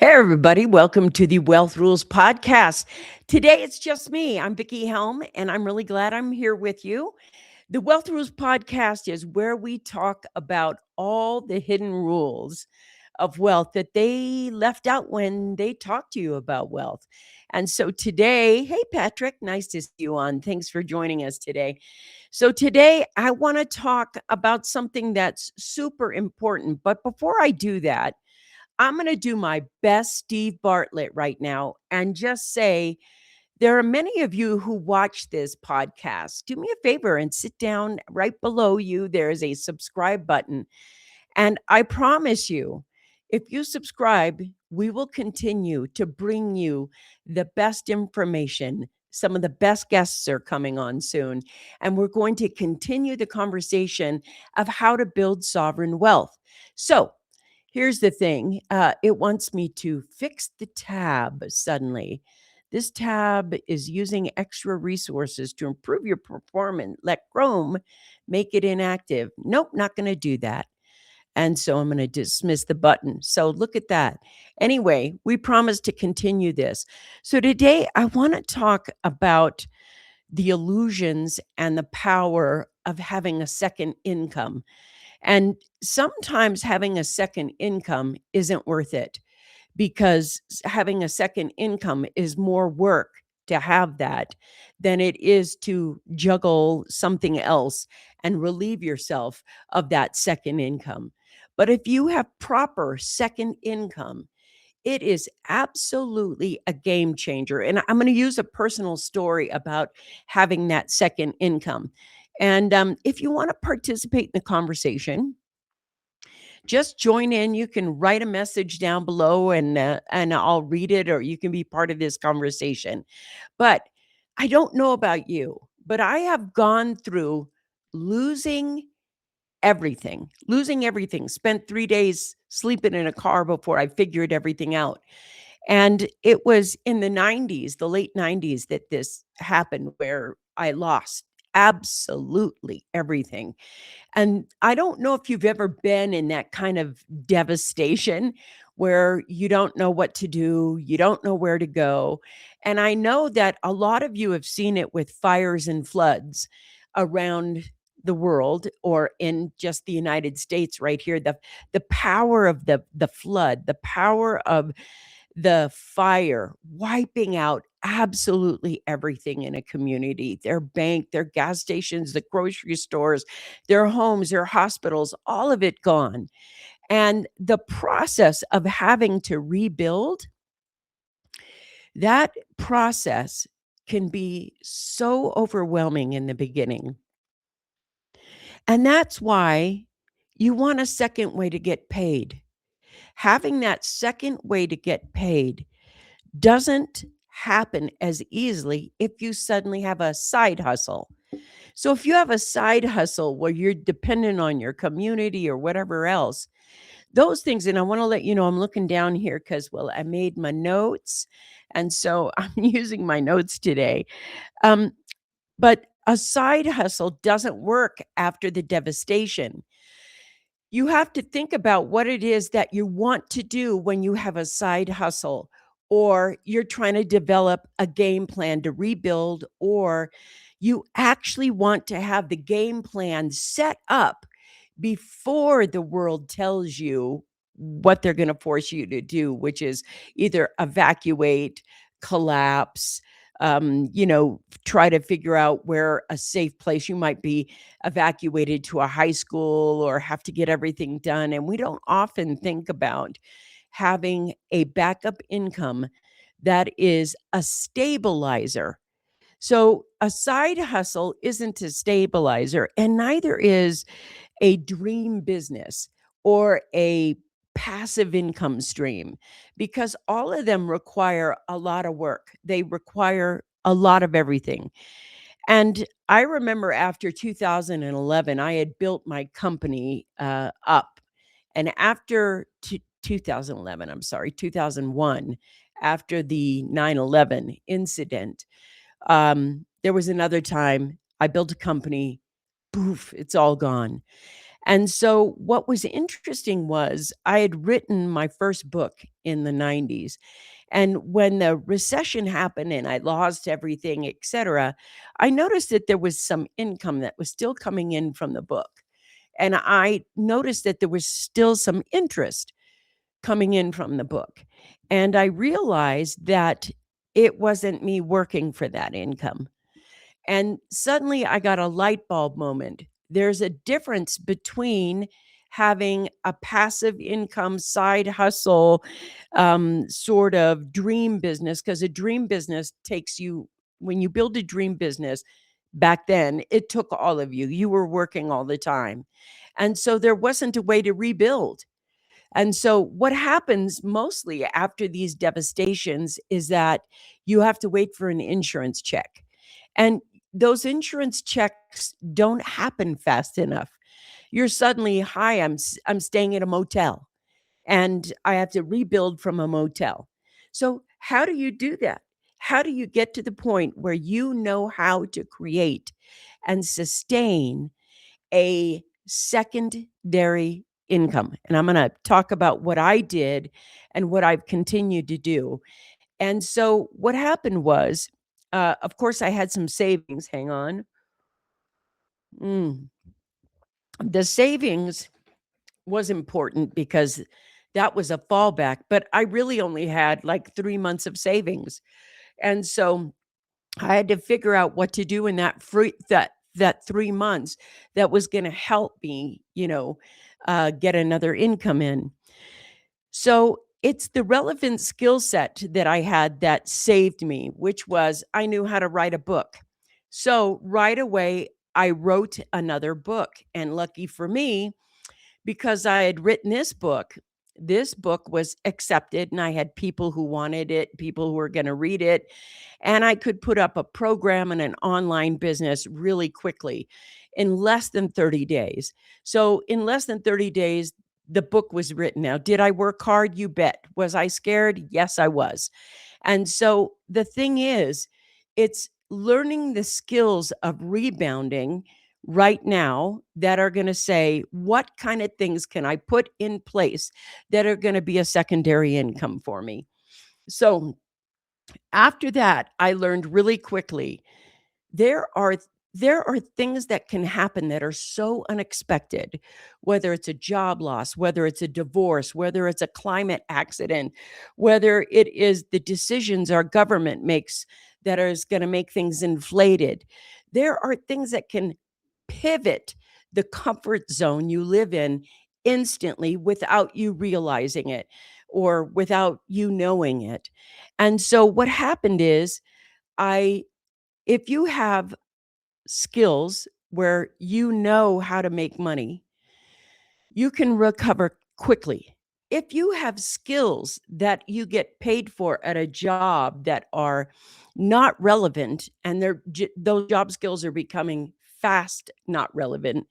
Hey, everybody. Welcome to the Wealth Rules Podcast. Today, it's just me. I'm Vickie Helm, and I'm really glad I'm here with you. The Wealth Rules Podcast is where we talk about all the hidden rules of wealth that they left out when they talk to you about wealth. And so today, hey, Patrick, nice to see you on. Thanks for joining us today. So today, I want to talk about something that's super important. But before I do that, I'm going to do my best Steve Bartlett right now and just say there are many of you who watch this podcast. Do me a favor and sit down right below you. There is a subscribe button. And I promise you, if you subscribe, we will continue to bring you the best information. Some of the best guests are coming on soon. And we're going to continue the conversation of how to build sovereign wealth. So, here's the thing. It wants me to fix the tab suddenly. This tab is using extra resources to improve your performance. Let Chrome make it inactive. Nope, not going to do that. And so I'm going to dismiss the button. So look at that. Anyway, we promised to continue this. So today I want to talk about the illusions and the power of having a second income. And sometimes having a second income isn't worth it because having a second income is more work to have that than it is to juggle something else and relieve yourself of that second income. But if you have proper second income, it is absolutely a game changer. And I'm going to use a personal story about having that second income. And if you want to participate in the conversation, just join in. You can write a message down below and I'll read it, or you can be part of this conversation. But I don't know about you, but I have gone through losing everything, spent 3 days sleeping in a car before I figured everything out. And it was in the 90s, the late 90s, that this happened, where I lost absolutely everything. And I don't know if you've ever been in that kind of devastation where you don't know what to do, you don't know where to go. And I know that a lot of you have seen it with fires and floods around the world, or in just the United States right here. The power of the flood, the power of the fire wiping out absolutely everything in a community, their bank, their gas stations, the grocery stores, their homes, their hospitals, all of it gone. And the process of having to rebuild, that process can be so overwhelming in the beginning. And that's why you want a second way to get paid. Having that second way to get paid doesn't happen as easily if you suddenly have a side hustle. So if you have a side hustle where you're dependent on your community or whatever else, those things, and I want to let you know, I'm looking down here because, well, I made my notes. And so I'm using my notes today. Um, but a side hustle doesn't work after the devastation. You have to think about what it is that you want to do when you have a side hustle, or you're trying to develop a game plan to rebuild, or you actually want to have the game plan set up before the world tells you what they're going to force you to do, which is either evacuate, collapse, try to figure out where a safe place. You might be evacuated to a high school or have to get everything done. And we don't often think about having a backup income that is a stabilizer. So a side hustle isn't a stabilizer, and neither is a dream business or a passive income stream, because all of them require a lot of work. They require a lot of everything. And I remember after 2011, I had built my company up. And after 2011, I'm sorry, 2001, after the 9/11 incident, there was another time I built a company, poof, it's all gone. And so what was interesting was I had written my first book in the 90s. And when the recession happened and I lost everything, et cetera, I noticed that there was some income that was still coming in from the book. And I noticed that there was still some interest coming in from the book. And I realized that it wasn't me working for that income. And suddenly I got a light bulb moment. There's a difference between having a passive income side hustle, sort of dream business, because a dream business takes you, when you build a dream business back then, it took all of you. You were working all the time. And so there wasn't a way to rebuild. And so what happens mostly after these devastations is that you have to wait for an insurance check. And those insurance checks don't happen fast enough. You're suddenly, "Hi, I'm staying at a motel and I have to rebuild from a motel." So how do you do that? How do you get to the point where you know how to create and sustain a secondary income? And I'm going to talk about what I did and what I've continued to do. And so what happened was, of course, I had some savings. Hang on. Mm. The savings was important because that was a fallback, but I really only had like 3 months of savings. And so I had to figure out what to do in that 3 months that was going to help me, get another income in. So it's the relevant skill set that I had that saved me, which was I knew how to write a book. So right away, I wrote another book. And lucky for me, because I had written this book was accepted and I had people who wanted it, people who were going to read it, and I could put up a program and an online business really quickly in less than 30 days. So in less than 30 days, the book was written. Now, did I work hard? You bet. Was I scared? Yes, I was. And so the thing is, it's learning the skills of rebounding right now that are going to say, what kind of things can I put in place that are going to be a secondary income for me? So after that, I learned really quickly there are there are things that can happen that are so unexpected, whether it's a job loss, whether it's a divorce, whether it's a climate accident, whether it is the decisions our government makes that is going to make things inflated. There are things that can pivot the comfort zone you live in instantly without you realizing it or without you knowing it. And so what happened is I if you have skills where you know how to make money, you can recover quickly. If you have skills that you get paid for at a job that are not relevant and those job skills are becoming fast not relevant,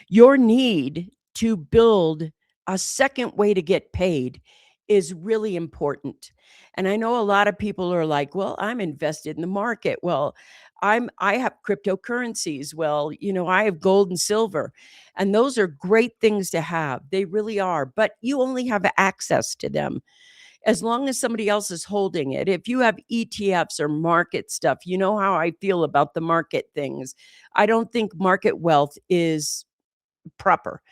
your need to build a second way to get paid is really important. And I know a lot of people are like, "Well, I'm invested in the market." Well, I have cryptocurrencies. Well, I have gold and silver. And those are great things to have. They really are, but you only have access to them as long as somebody else is holding it. If you have ETFs or market stuff, you know how I feel about the market things. I don't think market wealth is proper.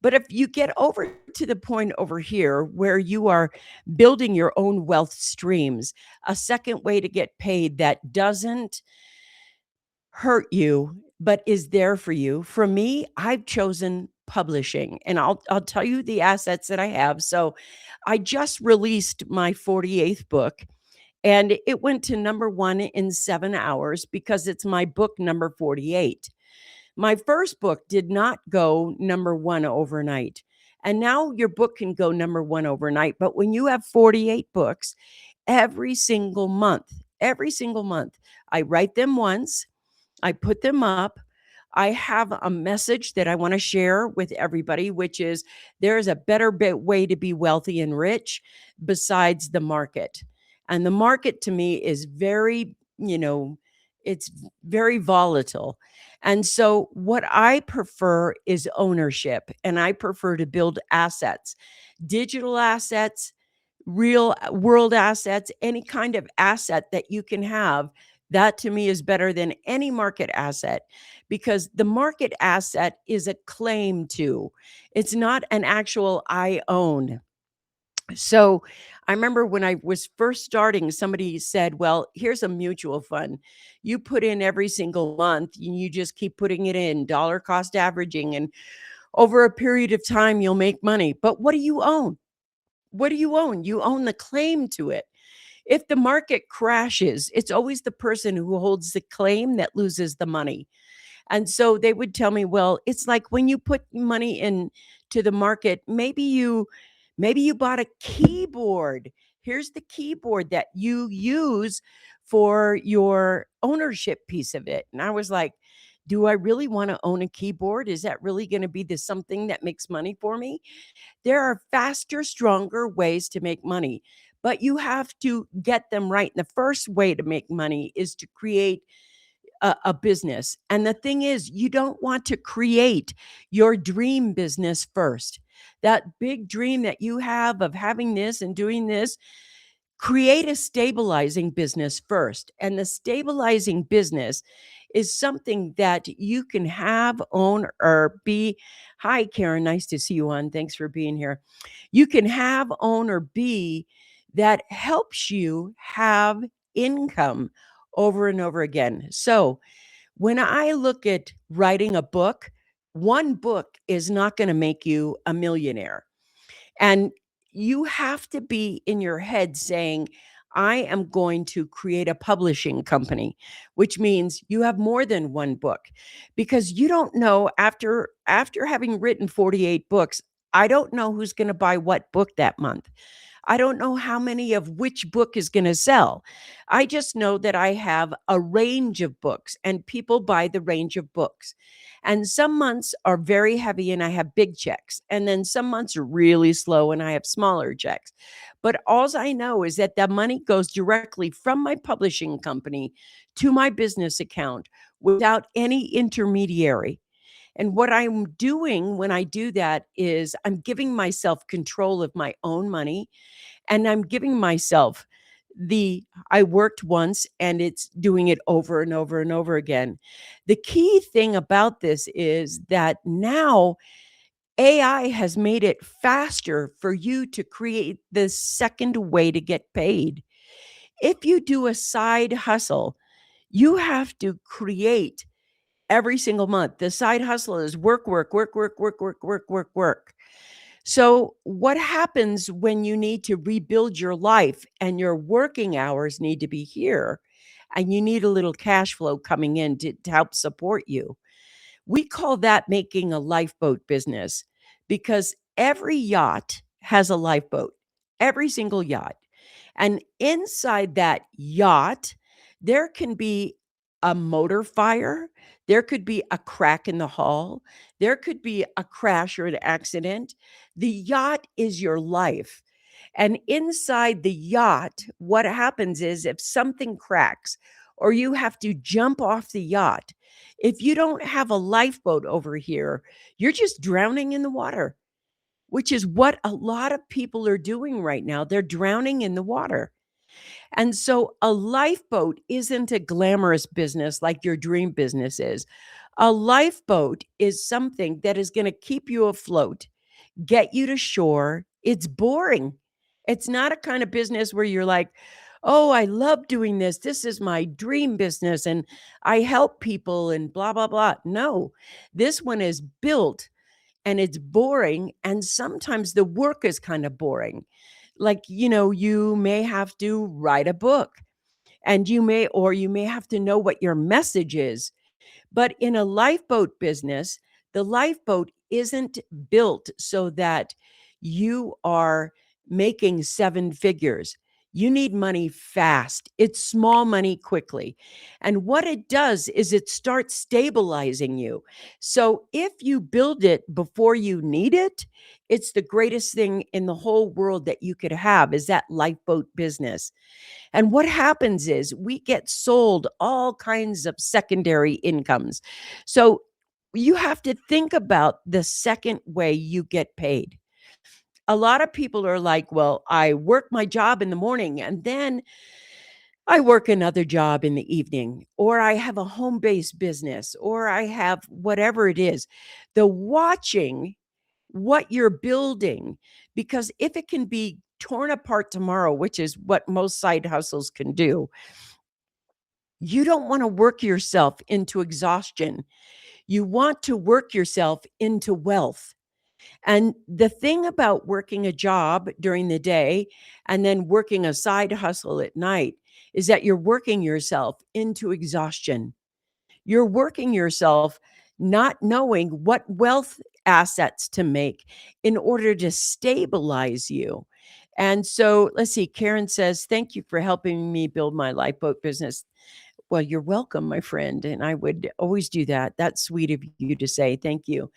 But if you get over to the point over here where you are building your own wealth streams, a second way to get paid that doesn't hurt you but is there for you. For me, I've chosen publishing, and I'll tell you the assets that I have. So, I just released my 48th book and it went to number 1 in 7 hours because it's my book number 48. My first book did not go number 1 overnight. And now your book can go number 1 overnight. But when you have 48 books, every single month, I write them once, I put them up. I have a message that I want to share with everybody, which is there is a better way to be wealthy and rich besides the market. And the market to me is very, It's very volatile. And so what I prefer is ownership, and I prefer to build assets, digital assets, real world assets, any kind of asset that you can have. That to me is better than any market asset, because the market asset is a claim to, it's not an actual I own. So I remember when I was first starting, somebody said, well, here's a mutual fund. You put in every single month and you just keep putting it in, dollar cost averaging. And over a period of time, you'll make money. But what do you own? What do you own? You own the claim to it. If the market crashes, it's always the person who holds the claim that loses the money. And so they would tell me, well, it's like when you put money in to the market, maybe you bought a keyboard. Here's the keyboard that you use for your ownership piece of it. And I was like, do I really want to own a keyboard? Is that really going to be the something that makes money for me? There are faster, stronger ways to make money, but you have to get them right. And the first way to make money is to create a business. And the thing is, you don't want to create your dream business first. That big dream that you have of having this and doing this, create a stabilizing business first. And the stabilizing business is something that you can have, own, or be. Hi, Karen. Nice to see you on. Thanks for being here. You can have, own, or be that helps you have income over and over again. So when I look at writing a book, one book is not going to make you a millionaire. And you have to be in your head saying, I am going to create a publishing company, which means you have more than one book, because you don't know, after having written 48 books, I don't know who's going to buy what book that month. I don't know how many of which book is going to sell. I just know that I have a range of books and people buy the range of books. And some months are very heavy and I have big checks. And then some months are really slow and I have smaller checks. But all I know is that the money goes directly from my publishing company to my business account without any intermediary. And what I'm doing when I do that is I'm giving myself control of my own money, and I'm giving myself I worked once and it's doing it over and over and over again. The key thing about this is that now AI has made it faster for you to create the second way to get paid. If you do a side hustle, you have to create every single month. The side hustle is work, work, work, work, work, work, work, work, work. So, what happens when you need to rebuild your life and your working hours need to be here and you need a little cash flow coming in to help support you? We call that making a lifeboat business, because every yacht has a lifeboat, every single yacht. And inside that yacht, there can be a motor fire, there could be a crack in the hull, there could be a crash or an accident. The yacht is your life. And inside the yacht, what happens is if something cracks or you have to jump off the yacht, if you don't have a lifeboat over here, you're just drowning in the water, which is what a lot of people are doing right now. They're drowning in the water. And so a lifeboat isn't a glamorous business like your dream business is. A lifeboat is something that is going to keep you afloat, get you to shore. It's boring. It's not a kind of business where you're like, oh, I love doing this. This is my dream business and I help people and blah, blah, blah. No, this one is built and it's boring. And sometimes the work is kind of boring. Like, you may have to write a book and you may have to know what your message is. But in a lifeboat business, the lifeboat isn't built so that you are making seven figures. You need money fast. It's small money quickly. And what it does is it starts stabilizing you. So if you build it before you need it, it's the greatest thing in the whole world that you could have is that lifeboat business. And what happens is we get sold all kinds of secondary incomes. So you have to think about the second way you get paid. A lot of people are like, well, I work my job in the morning and then I work another job in the evening, or I have a home based business, or I have whatever it is. The watching what you're building, because if it can be torn apart tomorrow, which is what most side hustles can do, you don't want to work yourself into exhaustion. You want to work yourself into wealth. And the thing about working a job during the day and then working a side hustle at night is that you're working yourself into exhaustion. You're working yourself not knowing what wealth assets to make in order to stabilize you. And so let's see, Karen says, thank you for helping me build my lifeboat business. Well, you're welcome, my friend. And I would always do that. That's sweet of you to say. Thank you.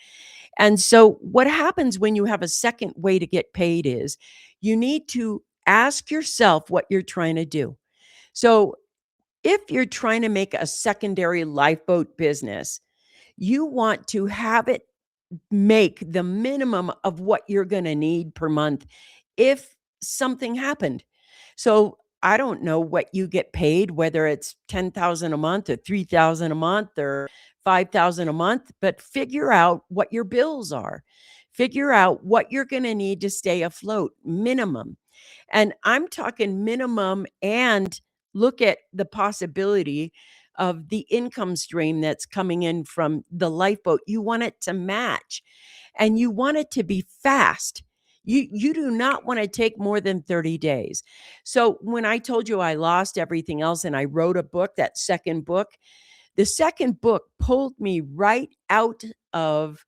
And so, what happens when you have a second way to get paid is you need to ask yourself what you're trying to do. So, if you're trying to make a secondary lifeboat business, you want to have it make the minimum of what you're going to need per month if something happened. So I don't know what you get paid, whether it's 10,000 a month or 3,000 a month or 5,000 a month, but figure out what your bills are. Figure out what you're going to need to stay afloat, minimum. And I'm talking minimum, and look at the possibility of the income stream that's coming in from the lifeboat. You want it to match and you want it to be fast. You do not want to take more than 30 days. So when I told you I lost everything else and I wrote a book, that second book, the second book pulled me right out of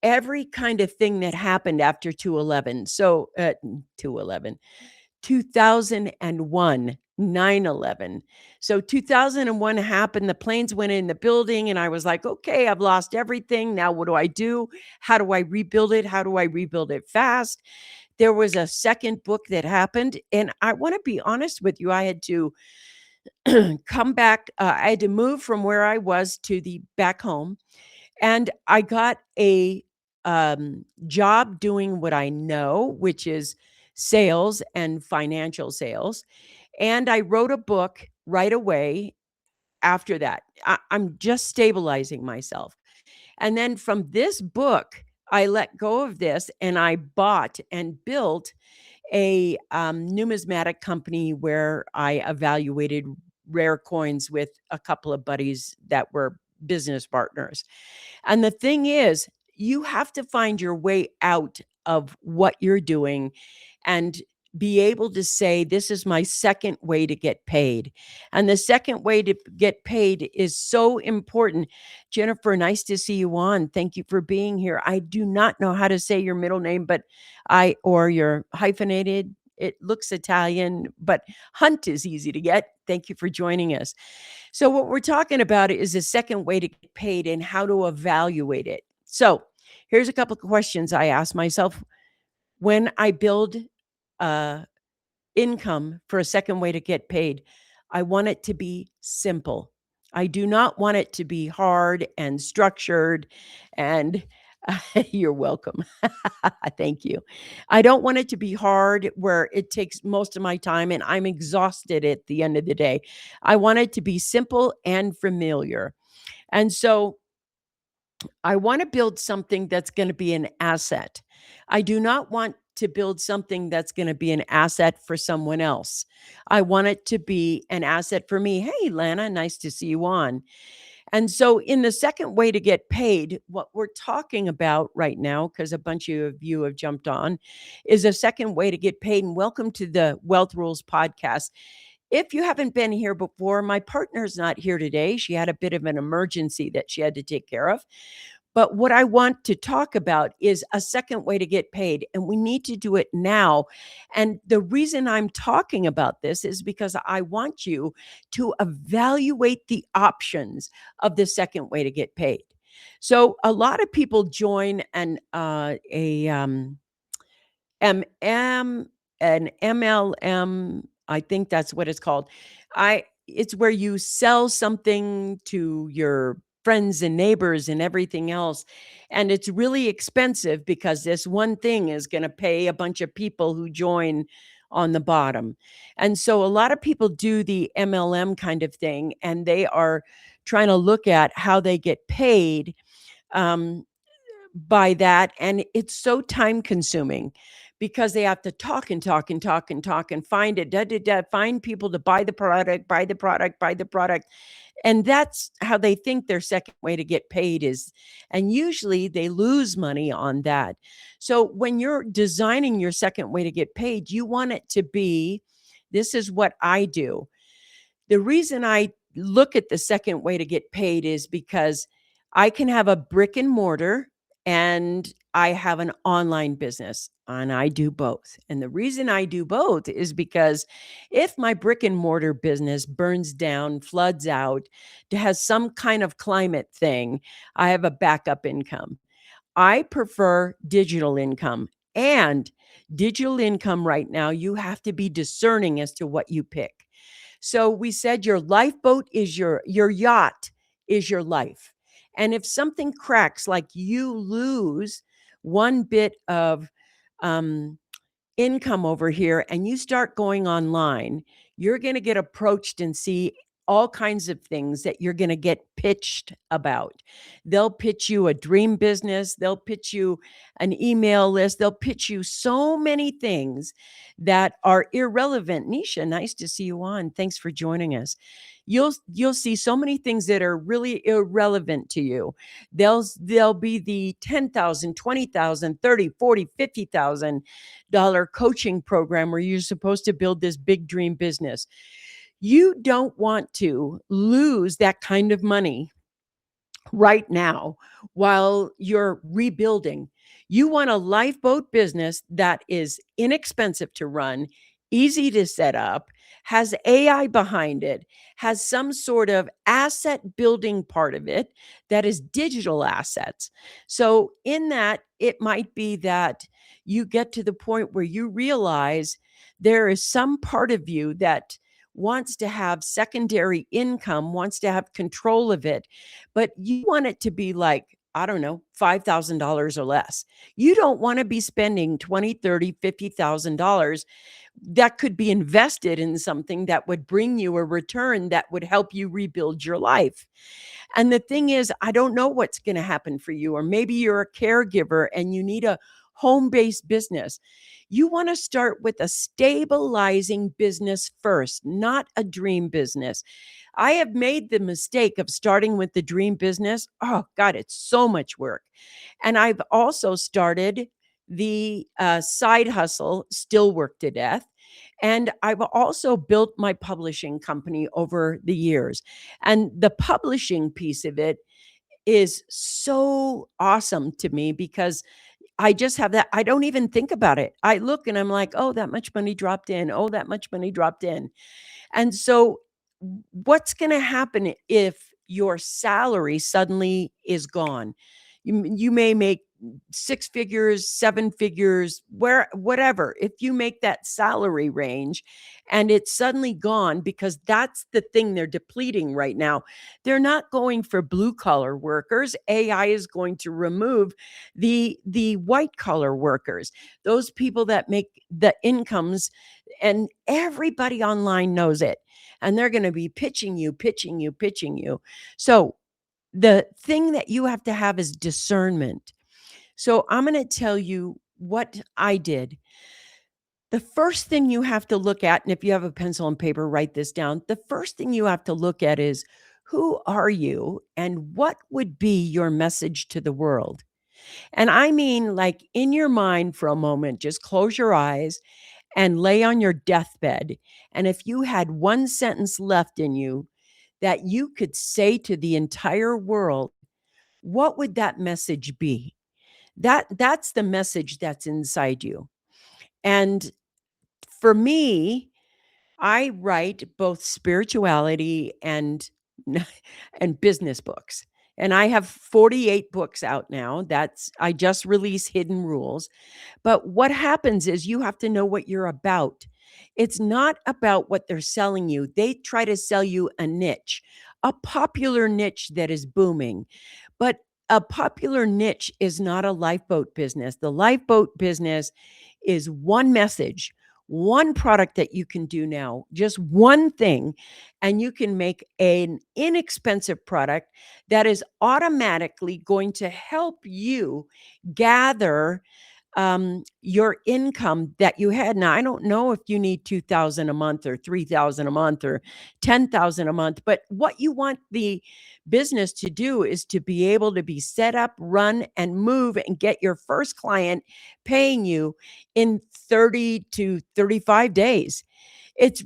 every kind of thing that happened after 211. So 211 2001, 9/11. So 2001 happened, the planes went in the building, and I was like, "Okay, I've lost everything. Now what do I do? How do I rebuild it? How do I rebuild it fast?" There was a second book that happened, and I wanna be honest with you, I had to come back, I had to move from where I was to the back home, and I got a, job doing what I know, which is sales and financial sales, and I wrote a book right away after that. I'm just stabilizing myself. And then from this book, I let go of this and I bought and built a numismatic company where I evaluated rare coins with a couple of buddies that were business partners. And the thing is, you have to find your way out of what you're doing and be able to say, this is my second way to get paid. And the second way to get paid is so important. Jennifer, nice to see you on. Thank you for being here. I do not know how to say your middle name, but or your hyphenated. It looks Italian, but Hunt is easy to get. Thank you for joining us. So, what we're talking about is a second way to get paid and how to evaluate it. So, here's a couple of questions I ask myself when I build uh, income for a second way to get paid. I want it to be simple. I do not want it to be hard and structured and you're welcome. Thank you. I don't want it to be hard where it takes most of my time and I'm exhausted at the end of the day. I want it to be simple and familiar. And so I want to build something that's going to be an asset. I do not want to build something that's going to be an asset for someone else. I want it to be an asset for me. Hey, Lana, nice to see you on. And so, in the second way to get paid, what we're talking about right now, because a bunch of you have jumped on, is a second way to get paid. And welcome to the Wealth Rules podcast. If you haven't been here before, my partner's not here today. She had a bit of an emergency that she had to take care of. But what I want to talk about is a second way to get paid, and we need to do it now. And the reason I'm talking about this is because I want you to evaluate the options of the second way to get paid. So a lot of people join M M an MLM, I think that's what it's called. I It's where you sell something to your friends and neighbors and everything else, and it's really expensive because this one thing is gonna pay a bunch of people who join on the bottom. And so a lot of people do the MLM kind of thing, and they are trying to look at how they get paid, um, by that, and it's so time consuming because they have to talk and talk and talk and talk and find it, da, da, da, find people to buy the product, buy the product, buy the product. And that's how they think their second way to get paid is. And usually they lose money on that. So when you're designing your second way to get paid, you want it to be, this is what I do. The reason I look at the second way to get paid is because I can have a brick and mortar and I have an online business, and I do both. And the reason I do both is because if my brick and mortar business burns down, floods out, has some kind of climate thing, I have a backup income. I prefer digital income. And digital income right now, you have to be discerning as to what you pick. So we said your lifeboat is your yacht is your life. And if something cracks, like you lose one bit of um, income over here and you start going online, you're going to get approached and see all kinds of things that you're going to get pitched about. They'll pitch you a dream business, they'll pitch you an email list, they'll pitch you so many things that are irrelevant. Nisha, nice to see you on. Thanks for joining us. You'll see so many things that are really irrelevant to you. They'll be the 10,000, 20,000, 30, 40, 50,000 dollar coaching program where you're supposed to build this big dream business. You don't want to lose that kind of money right now while you're rebuilding. You want a lifeboat business that is inexpensive to run, easy to set up, has AI behind it, has some sort of asset building part of it that is digital assets. So, in that, it might be that you get to the point where you realize there is some part of you that wants to have secondary income, wants to have control of it, but you want it to be like, I don't know, $5,000 or less. You don't want to be spending 20, 30, $50,000 that could be invested in something that would bring you a return that would help you rebuild your life. And the thing is, I don't know what's going to happen for you, or maybe you're a caregiver and you need a home-based business. You want to start with a stabilizing business first, not a dream business. I have made the mistake of starting with the dream business. Oh God, it's so much work. And I've also started the side hustle, still work to death. And I've also built my publishing company over the years. And the publishing piece of it is so awesome to me because I just have that. I don't even think about it. I look and I'm like, oh, that much money dropped in. Oh, that much money dropped in. And so, what's going to happen if your salary suddenly is gone? You may make six figures, seven figures, whatever. If you make that salary range and it's suddenly gone, because that's the thing they're depleting right now. They're not going for blue collar workers. AI is going to remove the white collar workers, those people that make the incomes, and everybody online knows it. And they're going to be pitching you, pitching you, pitching you. So the thing that you have to have is discernment. So I'm going to tell you what I did. The first thing you have to look at, and if you have a pencil and paper, write this down. The first thing you have to look at is, who are you and what would be your message to the world? And I mean, like in your mind for a moment, just close your eyes and lay on your deathbed. And if you had one sentence left in you that you could say to the entire world, what would that message be? That's the message that's inside you. And for me, I write both spirituality and and business books. And I have 48 books out now. That's I just released Hidden Rules. But what happens is you have to know what you're about. It's not about what they're selling you. They try to sell you a niche, a popular niche that is booming. But a popular niche is not a lifeboat business. The lifeboat business is one message, one product that you can do now, just one thing, and you can make an inexpensive product that is automatically going to help you gather your income that you had. Now, I don't know if you need 2,000 a month or 3,000 a month or 10,000 a month, but what you want the business to do is to be able to be set up, run, and move and get your first client paying you in 30 to 35 days. It's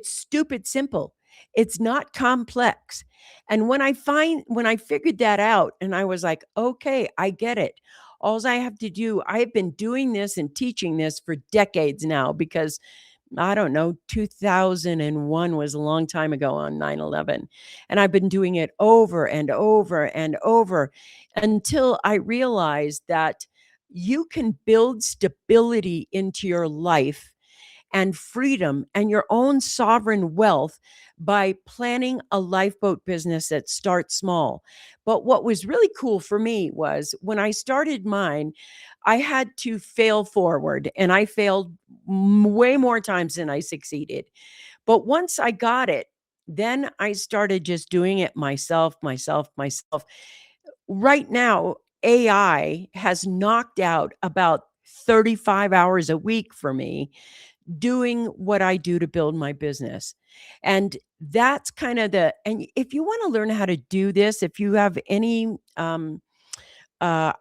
stupid simple. It's not complex. And when I figured that out and I was like, "Okay, I get it. Alls I have to do." I've been doing this and teaching this for decades now because I don't know, 2001 was a long time ago on 9/11, and I've been doing it over and over and over until I realized that you can build stability into your life and freedom and your own sovereign wealth by planning a lifeboat business that starts small. But what was really cool for me was when I started mine, I had to fail forward and I failed way more times than I succeeded. But once I got it, then I started just doing it myself, myself, myself. Right now, AI has knocked out about 35 hours a week for me doing what I do to build my business. And that's kind of the and if you want to learn how to do this, if you have any I'm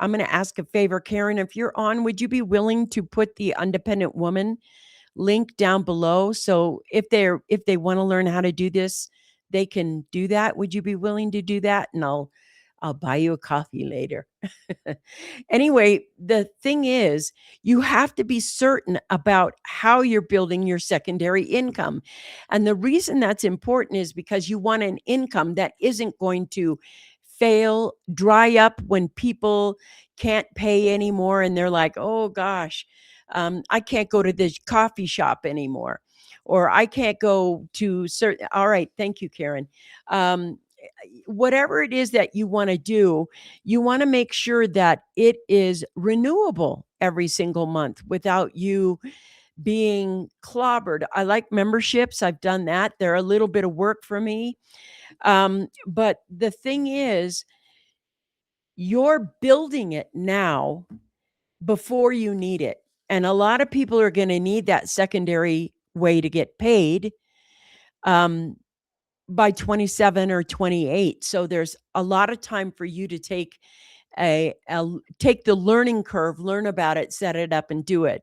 going to ask a favor, Karen, if you're on, would you be willing to put the Independent Woman link down below so if they want to learn how to do this, they can do that? Would you be willing to do that? And I'll buy you a coffee later. Anyway, the thing is, you have to be certain about how you're building your secondary income. And the reason that's important is because you want an income that isn't going to fail, dry up when people can't pay anymore and they're like, oh gosh, I can't go to this coffee shop anymore. Or I can't go to certain. All right, thank you, Karen. Whatever it is that you want to do, you want to make sure that it is renewable every single month without you being clobbered. I like memberships. I've done that. They're a little bit of work for me. But the thing is, you're building it now before you need it. And a lot of people are going to need that secondary way to get paid. Um, by 27 or 28. So there's a lot of time for you to take the learning curve, learn about it, set it up and do it.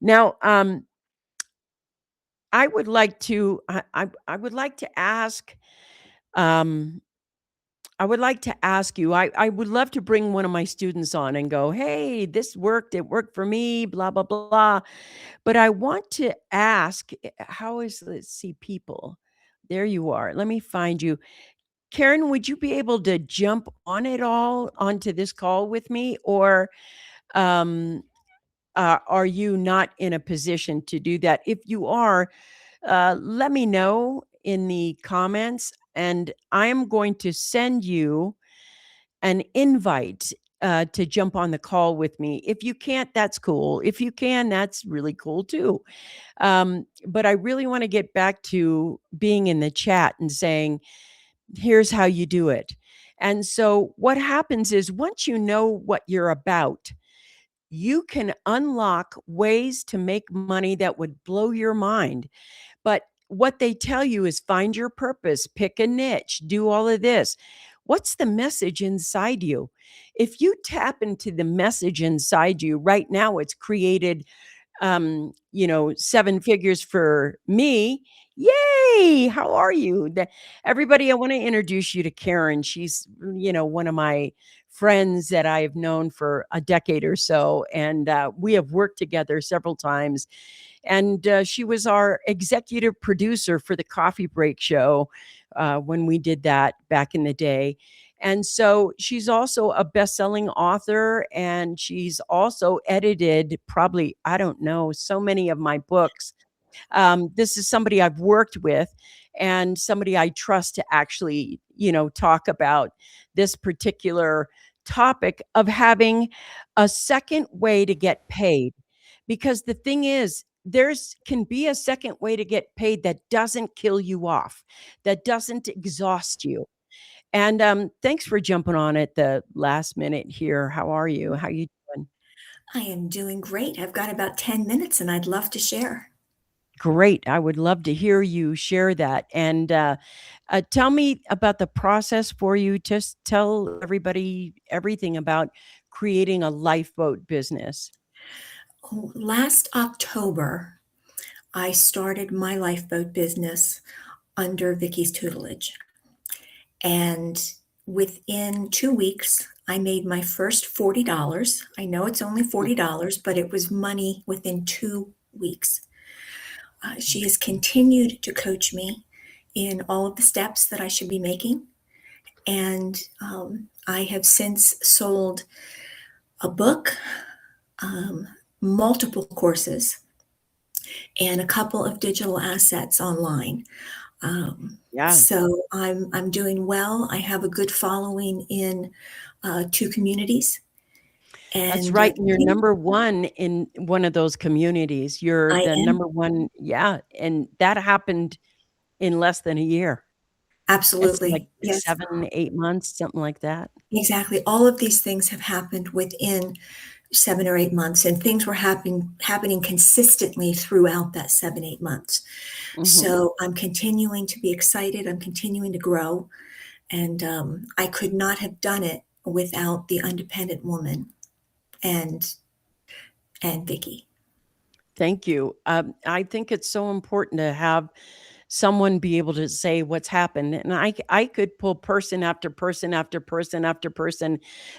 Now, I would like to I would like to ask um I would like to ask you, I would love to bring one of my students on and go, hey, this worked. It worked for me, blah, blah, blah. But I want to ask, how is, let's see, people. There you are. Let me find you. Karen, would you be able to jump on it all onto this call with me, or um, are you not in a position to do that? If you are, let me know in the comments, and I am going to send you an invite to jump on the call with me. If you can't, that's cool. If you can, that's really cool too. But I really want to get back to being in the chat and saying, here's how you do it. And so what happens is once you know what you're about, you can unlock ways to make money that would blow your mind. But what they tell you is find your purpose, pick a niche, do all of this. What's the message inside you? If you tap into the message inside you right now, it's created 7 figures for me. Yay! How are you? Everybody, I want to introduce you to Karen. She's, one of my friends that I've known for a decade or so, and we have worked together several times. And she was our executive producer for the Coffee Break Show when we did that back in the day. And so she's also a best-selling author, and she's also edited probably, I don't know, so many of my books. This is somebody I've worked with and somebody I trust to actually, talk about this particular topic of having a second way to get paid. Because the thing is, there's can be a second way to get paid that doesn't kill you off, that doesn't exhaust you. And thanks for jumping on at the last minute here. How are you? How you doing? I am doing great. I've got about 10 minutes and I'd love to share. Great. I would love to hear you share that. And tell me about the process for you. Just tell everybody everything about creating a lifeboat business. Last October, I started my lifeboat business under Vickie's tutelage. And within 2 weeks, I made my first $40. I know it's only $40, but it was money within 2 weeks. She has continued to coach me in all of the steps that I should be making. And I have since sold a book, um, multiple courses, and a couple of digital assets online. Yeah, So I'm doing well. I have a good following in two communities, that's and right. And you're continue. number one in one of those communities. You're I the am number one. Yeah. And that happened in less than a year. It's like absolutely yes, 7, 8 months, something like that. exactly. All of these things have happened within 7 or 8 months, and things were happening consistently throughout that 7 8 months. Hmm. So I'm continuing to be excited. I'm continuing to grow, and I could not have done it without the independent woman and Vickie. Thank you. I think it's so important to have someone be able to say what's happened, and I could pull person after person after person after person.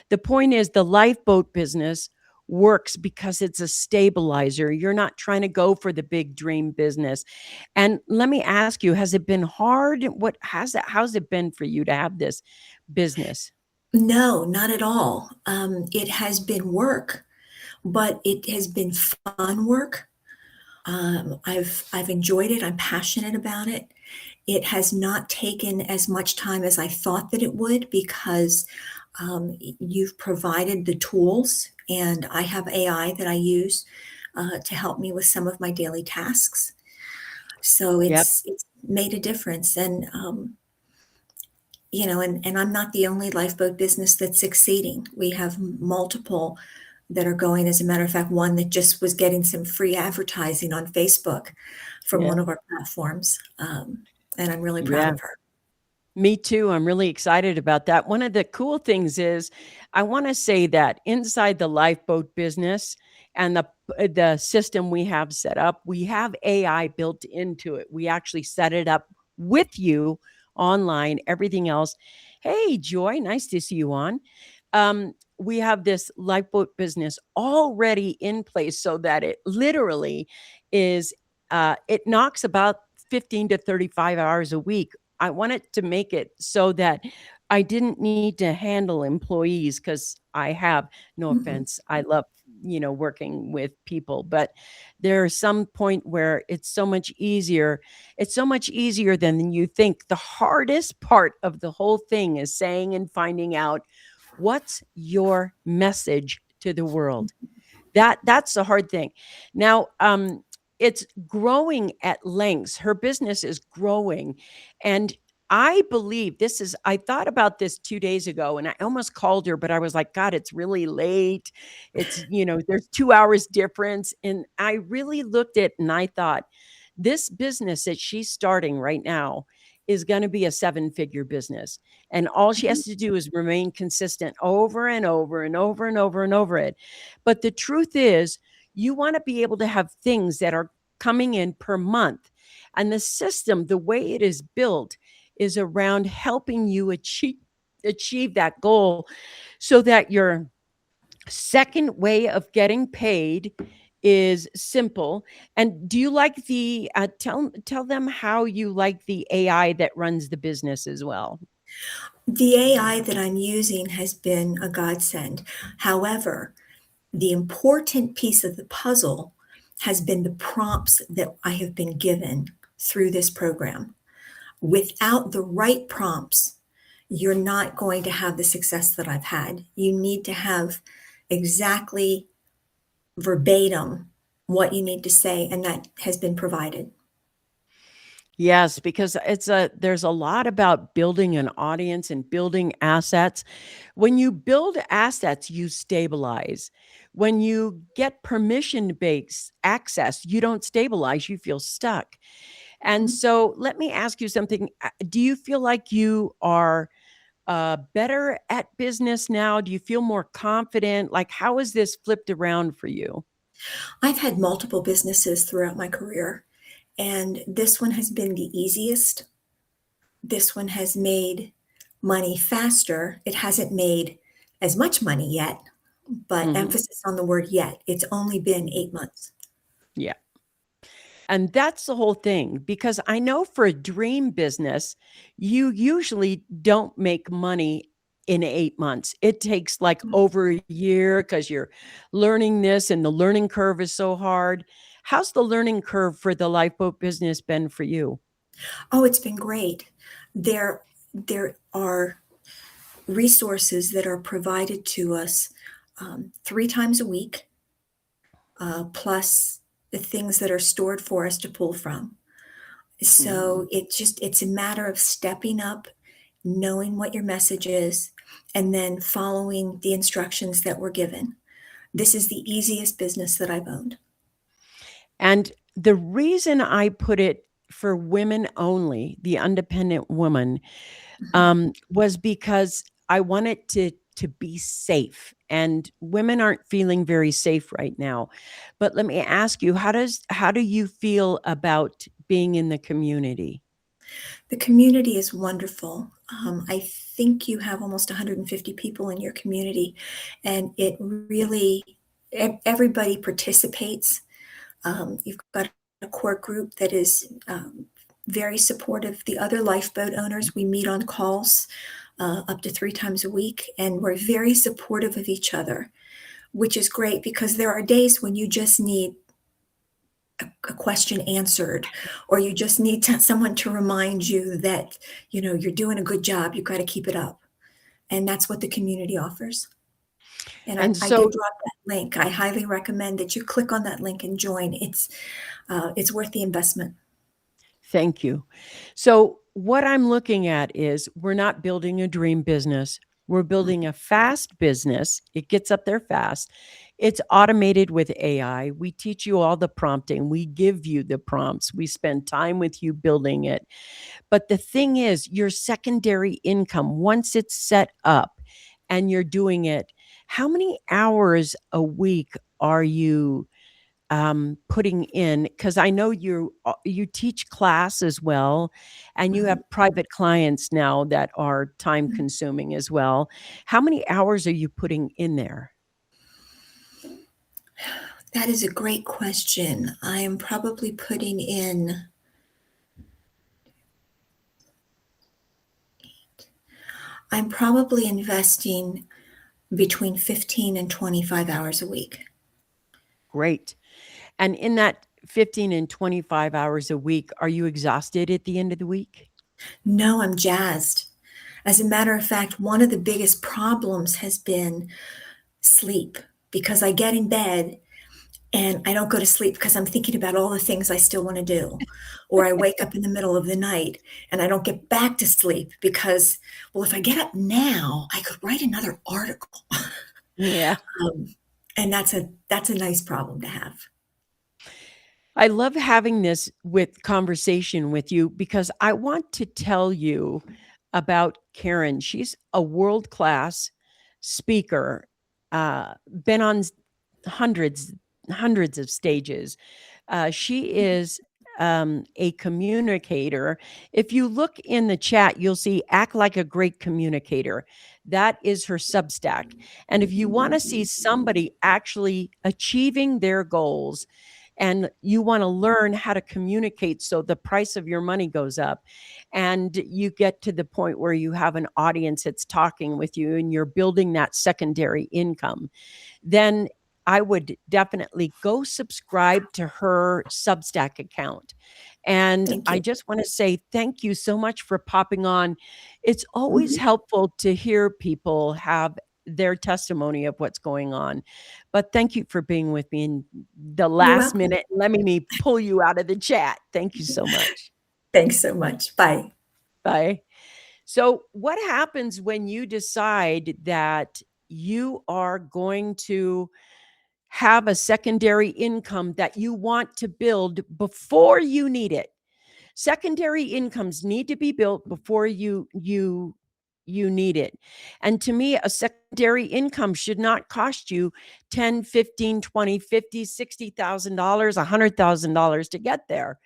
The point is the lifeboat business works because it's a stabilizer. You're not trying to go for the big dream business. And let me ask you, has it been hard? How's it been for you to have this business? No, not at all. It has been work, but it has been fun work. I've enjoyed it. I'm passionate about it. It has not taken as much time as I thought that it would because you've provided the tools, and I have AI that I use to help me with some of my daily tasks. So Yep. it's made a difference, and and I'm not the only lifeboat business that's succeeding. We have multiple that are going. As a matter of fact, one that just was getting some free advertising on Facebook from Yeah. one of our platforms, and I'm really proud Yeah. of her. Me too. I'm really excited about that. One of the cool things is I want to say that inside the lifeboat business and the system we have set up, we have AI built into it. We actually set it up with you online, everything else. Hey, Joy, nice to see you on. We have this lifeboat business already in place so that it literally is it knocks about 15 to 35 hours a week. I wanted to make it so that I didn't need to handle employees because I have no Mhm. offense. I love, working with people, but there's some point where it's so much easier. It's so much easier than you think. The hardest part of the whole thing is saying and finding out what's your message to the world. That's the hard thing. Now, it's growing at lengths. Her business is growing, and I believe this is I thought about this 2 days ago, and I almost called her, but I was like, "God, it's really late." There's 2 hours difference, and I really looked at and I thought, "This business that she's starting right now is gonna be a seven-figure business, and all she Mhm. has to do is remain consistent over and over and over and over and over it." But the truth is, you wanna be able to have things that are coming in per month And the system, the way it is built, is around helping you achieve that goal so that your second way of getting paid is simple. And do you like the tell them how you like the AI that runs the business as well? The AI that I'm using has been a godsend. However, the important piece of the puzzle has been the prompts that I have been given through this program. Without the right prompts, you're not going to have the success that I've had. You need to have exactly verbatim what you need to say, and that has been provided. Yes, because there's a lot about building an audience and building assets. When you build assets, you stabilize. When you get permission based access, you don't stabilize, you feel stuck. And so let me ask you something. Do you feel like you are better at business now? Do you feel more confident? Like, how is this flipped around for you? I've had multiple businesses throughout my career, and this one has been the easiest. This one has made money faster. It hasn't made as much money yet, but Mhm. emphasis on the word yet. It's only been 8 months. Yeah. And that's the whole thing, because I know for a dream business, you usually don't make money in 8 months. It takes like over a year because you're learning this and the learning curve is so hard. How's the learning curve for the lifeboat business been for you? Oh, it's been great. There are resources that are provided to us 3 times a week, plus the things that are stored for us to pull from. Mhm. So it's a matter of stepping up, knowing what your message is, and then following the instructions that were given. This is the easiest business that I've owned. And the reason I put it for women only, the independent woman, Mhm. was because I want it to be safe, and women aren't feeling very safe right now. But let me ask you, how do you feel about being in the community? The community is wonderful. I think you have almost 150 people in your community, and it really, everybody participates. You've got a core group that is very supportive. The other lifeboat owners, we meet on calls up to 3 times a week, and we're very supportive of each other, which is great because there are days when you just need a question answered, or you just need someone to remind you that you're doing a good job. You've got to keep it up, and that's what the community offers. And I, And I did so drop that link. I highly recommend that you click on that link and join. It's worth the investment. thank you. So, what I'm looking at is we're not building a dream business. We're building a fast business. It gets up there fast. It's automated with AI. We teach you all the prompting. We give you the prompts. We spend time with you building it. But the thing is, your secondary income, once it's set up and you're doing it, how many hours a week are you putting in? Because I know you teach class as well, and you have Mhm. private clients now that are time Mhm. consuming as well. How many hours are you putting in there? That is a great question. I am probably putting in, I'm probably investing between 15 and 25 hours a week. Great. And in that 15 and 25 hours a week, are you exhausted at the end of the week? No, I'm jazzed. As a matter of fact, one of the biggest problems has been sleep because I get in bed and I don't go to sleep because I'm thinking about all the things I still want to do. Or I wake up in the middle of the night and I don't get back to sleep because, well, if I get up now, I could write another article. Yeah. Um, and that's a nice problem to have. I love having this with conversation with you because I want to tell you about Karen. She's a world-class speaker, been on hundreds, hundreds of stages. She is a communicator. If you look in the chat, you'll see Act Like a Great Communicator. That is her Substack. And if you want to see somebody actually achieving their goals and you want to learn how to communicate so the price of your money goes up and you get to the point where you have an audience that's talking with you and you're building that secondary income, then I would definitely go subscribe to her Substack account. And Thank I you. just want to say thank you so much for popping on. It's always Mhm. helpful to hear people have their testimony of what's going on. But thank you for being with me in the You're last welcome. minute. Let me pull you out of the chat. Thank you so much. Thanks so much. Bye. Bye. So, what happens when you decide that you are going to have a secondary income that you want to build before you need it? Secondary incomes need to be built before you need it. And to me, a secondary income should not cost you 10, 15, 20, 50, $60,000, $100,000 to get there.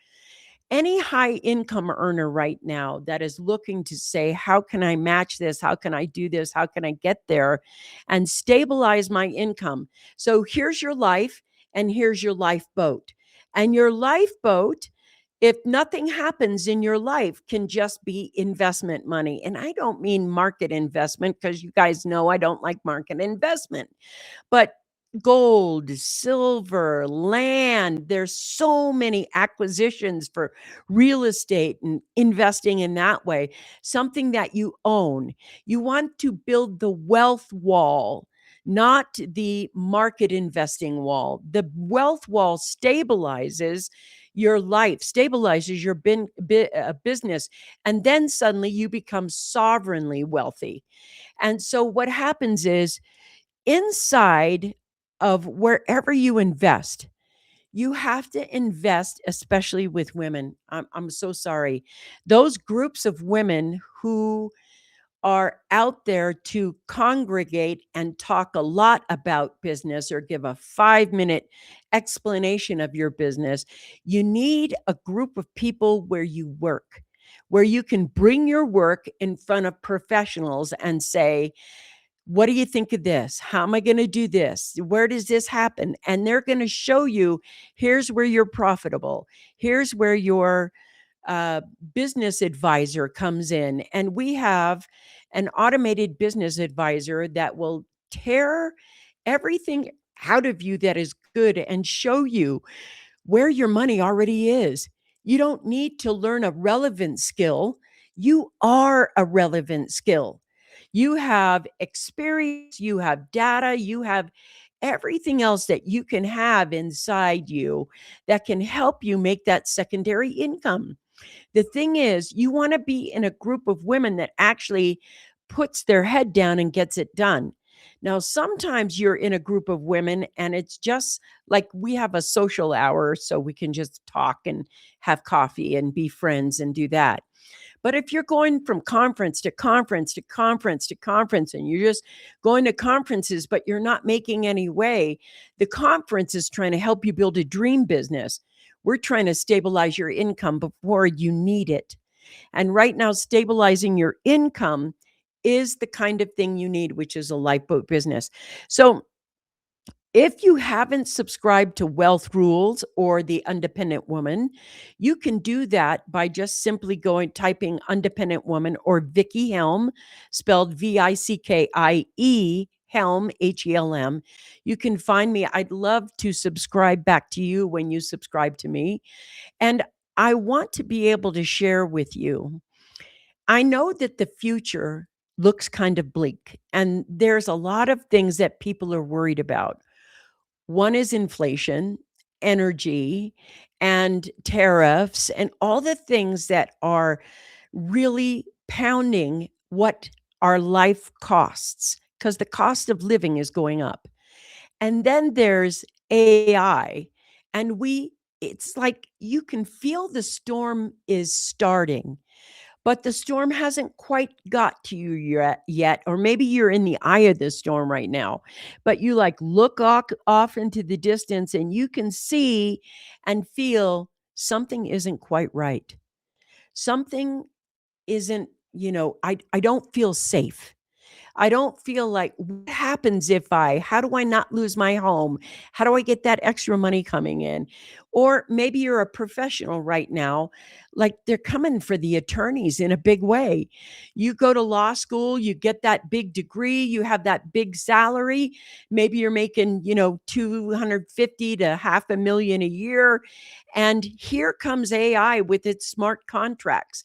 Any high income earner right now that is looking to say, how can I match this? How can I do this? How can I get there and stabilize my income? So here's your life, and here's your lifeboat. And your lifeboat, if nothing happens in your life, can just be investment money. And I don't mean market investment, because you guys know I don't like market investment, but gold, silver, land. There's so many acquisitions for real estate and investing in that way, something that you own. You want to build the wealth wall, not the market investing wall. The wealth wall stabilizes your life, stabilizes your business, and then suddenly you become sovereignly wealthy. And so what happens is, inside of wherever you invest, you have to invest, especially with women. I'm so sorry. Those groups of women who are out there to congregate and talk a lot about business or give a 5-minute explanation of your business, you need a group of people where you work, where you can bring your work in front of professionals and say, what do you think of this? How am I going to do this? Where does this happen? And they're going to show you, here's where you're profitable. Here's where your uh, business advisor comes in. And we have an automated business advisor that will tear everything out of you that is good and show you where your money already is. You don't need to learn a relevant skill. You are a relevant skill. You have experience, you have data, you have everything else that you can have inside you that can help you make that secondary income. The thing is, you want to be in a group of women that actually puts their head down and gets it done. Now, sometimes you're in a group of women and it's just like we have a social hour, so we can just talk and have coffee and be friends and do that. But if you're going from conference to conference to conference to conference and you're just going to conferences, but you're not making any way, the conference is trying to help you build a dream business. We're trying to stabilize your income before you need it. And right now, stabilizing your income is the kind of thing you need, which is a lifeboat business. So if you haven't subscribed to Wealth Rules or the Independent Woman, you can do that by just simply typing Independent Woman or Vickie Helm, spelled Vickie, Helm, Helm. You can find me. I'd love to subscribe back to you when you subscribe to me. And I want to be able to share with you. I know that the future looks kind of bleak, and there's a lot of things that people are worried about. One is inflation, energy, and tariffs, and all the things that are really pounding what our life costs, because the cost of living is going up. And then there's AI, and it's like you can feel the storm is starting, but the storm hasn't quite got to you yet, or maybe you're in the eye of the storm right now, but you like look off into the distance and you can see and feel something isn't quite right. Something isn't, I don't feel safe. I don't feel like, what happens if how do I not lose my home? How do I get that extra money coming in? Or maybe you're a professional right now, like they're coming for the attorneys in a big way. You go to law school, you get that big degree, you have that big salary. Maybe you're making, 250 to half a million a year. And here comes AI with its smart contracts,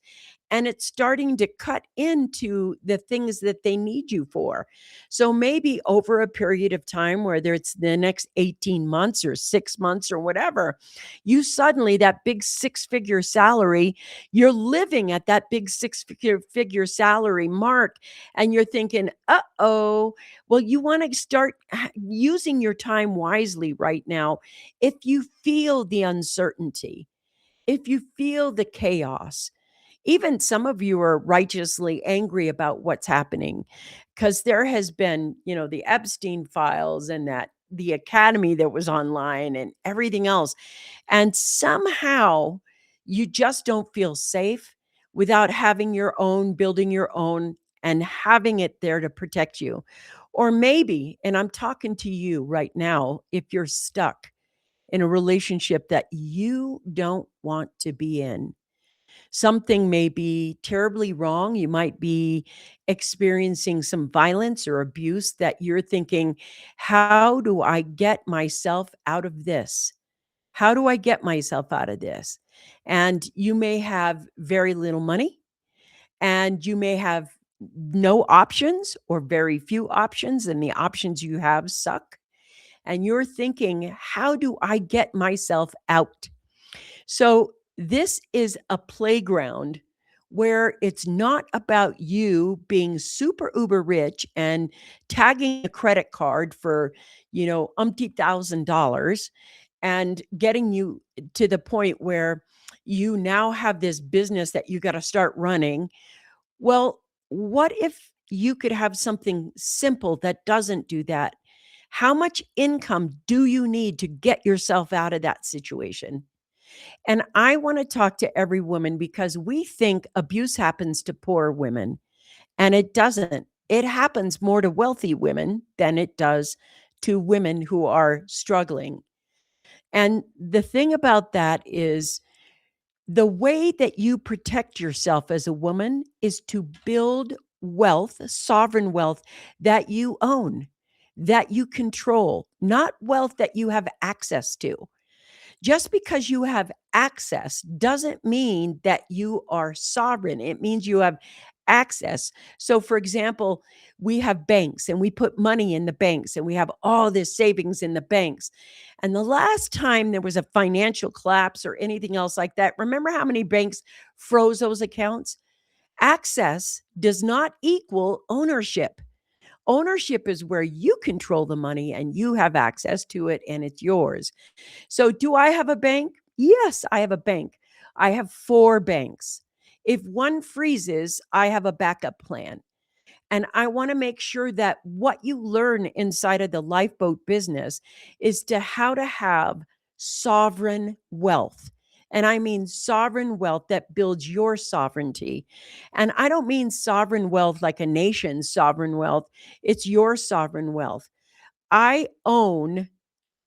and it's starting to cut into the things that they need you for. So maybe over a period of time, whether it's the next 18 months or 6 months or whatever, you suddenly, that big six-figure salary, you're living at that big six-figure salary mark, and you're thinking, uh-oh. Well, you want to start using your time wisely right now. If you feel the uncertainty, if you feel the chaos, even some of you are righteously angry about what's happening, because there has been, the Epstein files, and that the academy that was online and everything else. And somehow you just don't feel safe without having your own, building your own, and having it there to protect you. Or maybe, and I'm talking to you right now, if you're stuck in a relationship that you don't want to be in, something may be terribly wrong. You might be experiencing some violence or abuse that you're thinking, how do I get myself out of this? How do I get myself out of this? And you may have very little money, and you may have no options or very few options, and the options you have suck. And you're thinking, how do I get myself out? So, this is a playground where it's not about you being super uber rich and tagging a credit card for, umpty $1,000, and getting you to the point where you now have this business that you got to start running. Well, what if you could have something simple that doesn't do that? How much income do you need to get yourself out of that situation? And I want to talk to every woman, because we think abuse happens to poor women, and it doesn't. It happens more to wealthy women than it does to women who are struggling. And the thing about that is, the way that you protect yourself as a woman is to build wealth, sovereign wealth that you own, that you control, not wealth that you have access to. Just because you have access doesn't mean that you are sovereign. It means you have access. So, for example, we have banks, and we put money in the banks, and we have all this savings in the banks. And the last time there was a financial collapse or anything else like that, remember how many banks froze those accounts? Access does not equal ownership. Ownership is where you control the money and you have access to it and it's yours. So, do I have a bank? Yes, I have a bank. I have 4 banks. If one freezes, I have a backup plan. And I want to make sure that what you learn inside of the lifeboat business is to how to have sovereign wealth. And I mean sovereign wealth that builds your sovereignty. And I don't mean sovereign wealth like a nation's sovereign wealth, it's your sovereign wealth. I own,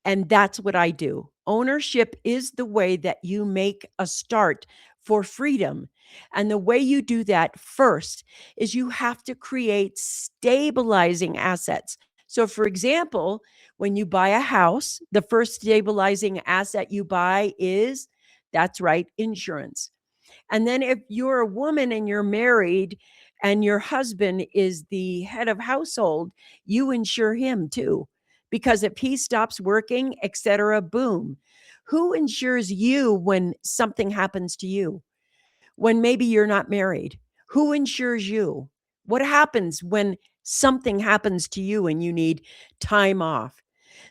and that's what I do. Ownership is the way that you make a start for freedom. And the way you do that first is you have to create stabilizing assets. So, for example, when you buy a house, the first stabilizing asset you buy is, that's right, insurance. And then if you're a woman and you're married and your husband is the head of household, you insure him too. Because if he stops working, etc., boom. Who insures you when something happens to you? When maybe you're not married? Who insures you? What happens when something happens to you and you need time off?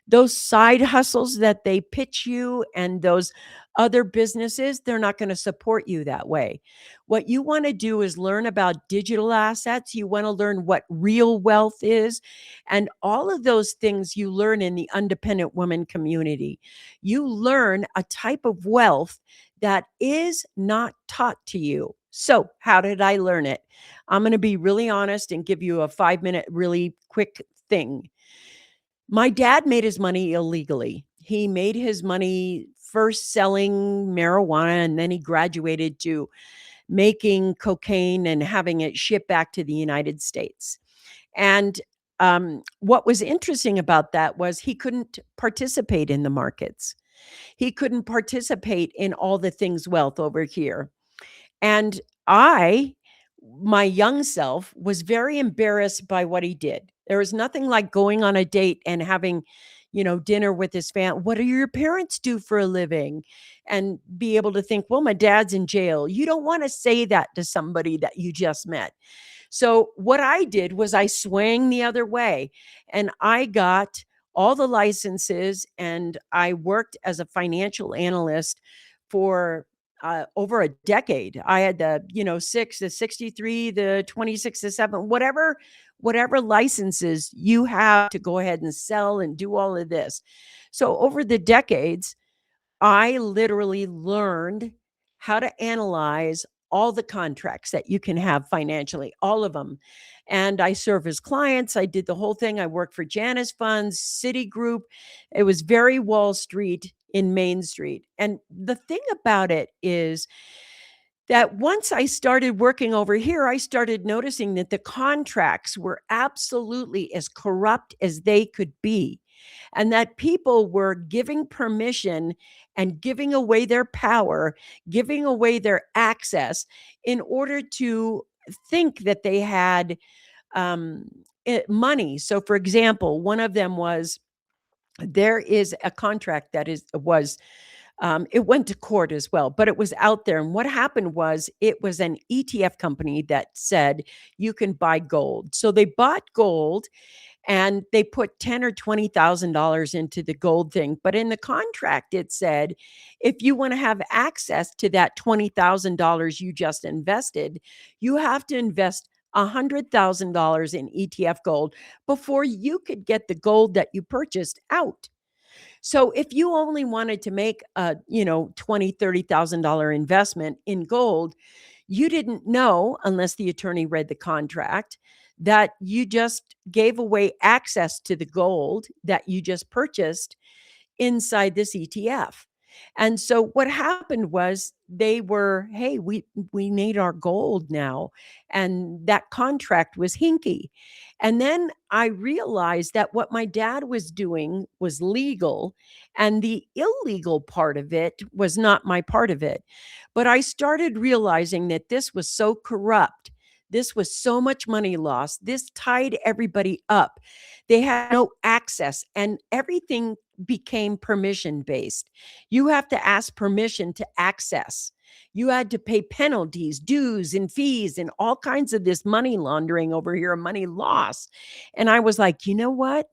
Those side hustles that they pitch you and those other businesses, they're not going to support you that way. What you want to do is learn about digital assets. You want to learn what real wealth is. And all of those things you learn in the independent woman community. You learn a type of wealth that is not taught to you. So, how did I learn it? I'm going to be really honest and give you a 5-minute, really quick thing. My dad made his money illegally. He made his money first selling marijuana, and then he graduated to making cocaine and having it shipped back to the United States. And what was interesting about that was he couldn't participate in the markets. He couldn't participate in all the things wealth over here. And I, my young self, was very embarrassed by what he did. There was nothing like going on a date and having, dinner with his family. What do your parents do for a living? And be able to think, well, my dad's in jail. You don't want to say that to somebody that you just met. So what I did was I swang the other way and I got all the licenses and I worked as a financial analyst for over a decade. I had the, 6, the 63, the 26, the 7, whatever licenses you have to go ahead and sell and do all of this. So over the decades, I literally learned how to analyze all the contracts that you can have financially, all of them. And I serve as clients. I did the whole thing. I worked for Janus Funds, Citigroup. It was very Wall Street in Main Street. And the thing about it is that once I started working over here, I started noticing that the contracts were absolutely as corrupt as they could be, and that people were giving permission and giving away their power, giving away their access in order to think that they had um, money. So, for example, one of them was there is a contract that was it went to court as well, but it was out there. And what happened was it was an ETF company that said you can buy gold. So they bought gold and they put 10 or $20,000 into the gold thing. But in the contract, it said if you want to have access to that $20,000 you just invested, you have to invest $100,000 in ETF gold before you could get the gold that you purchased out. So if you only wanted to make a, $20,000, $30,000 investment in gold, you didn't know, unless the attorney read the contract, that you just gave away access to the gold that you just purchased inside this ETF. And so what happened was they were, hey, we need our gold now. And that contract was hinky. And then I realized that what my dad was doing was legal and the illegal part of it was not my part of it. But I started realizing that this was so corrupt. This was so much money lost. This tied everybody up. They had no access and everything became permission based. You have to ask permission to access. You had to pay penalties, dues, and fees, and all kinds of this money laundering over here, money loss. And I was like, you know what?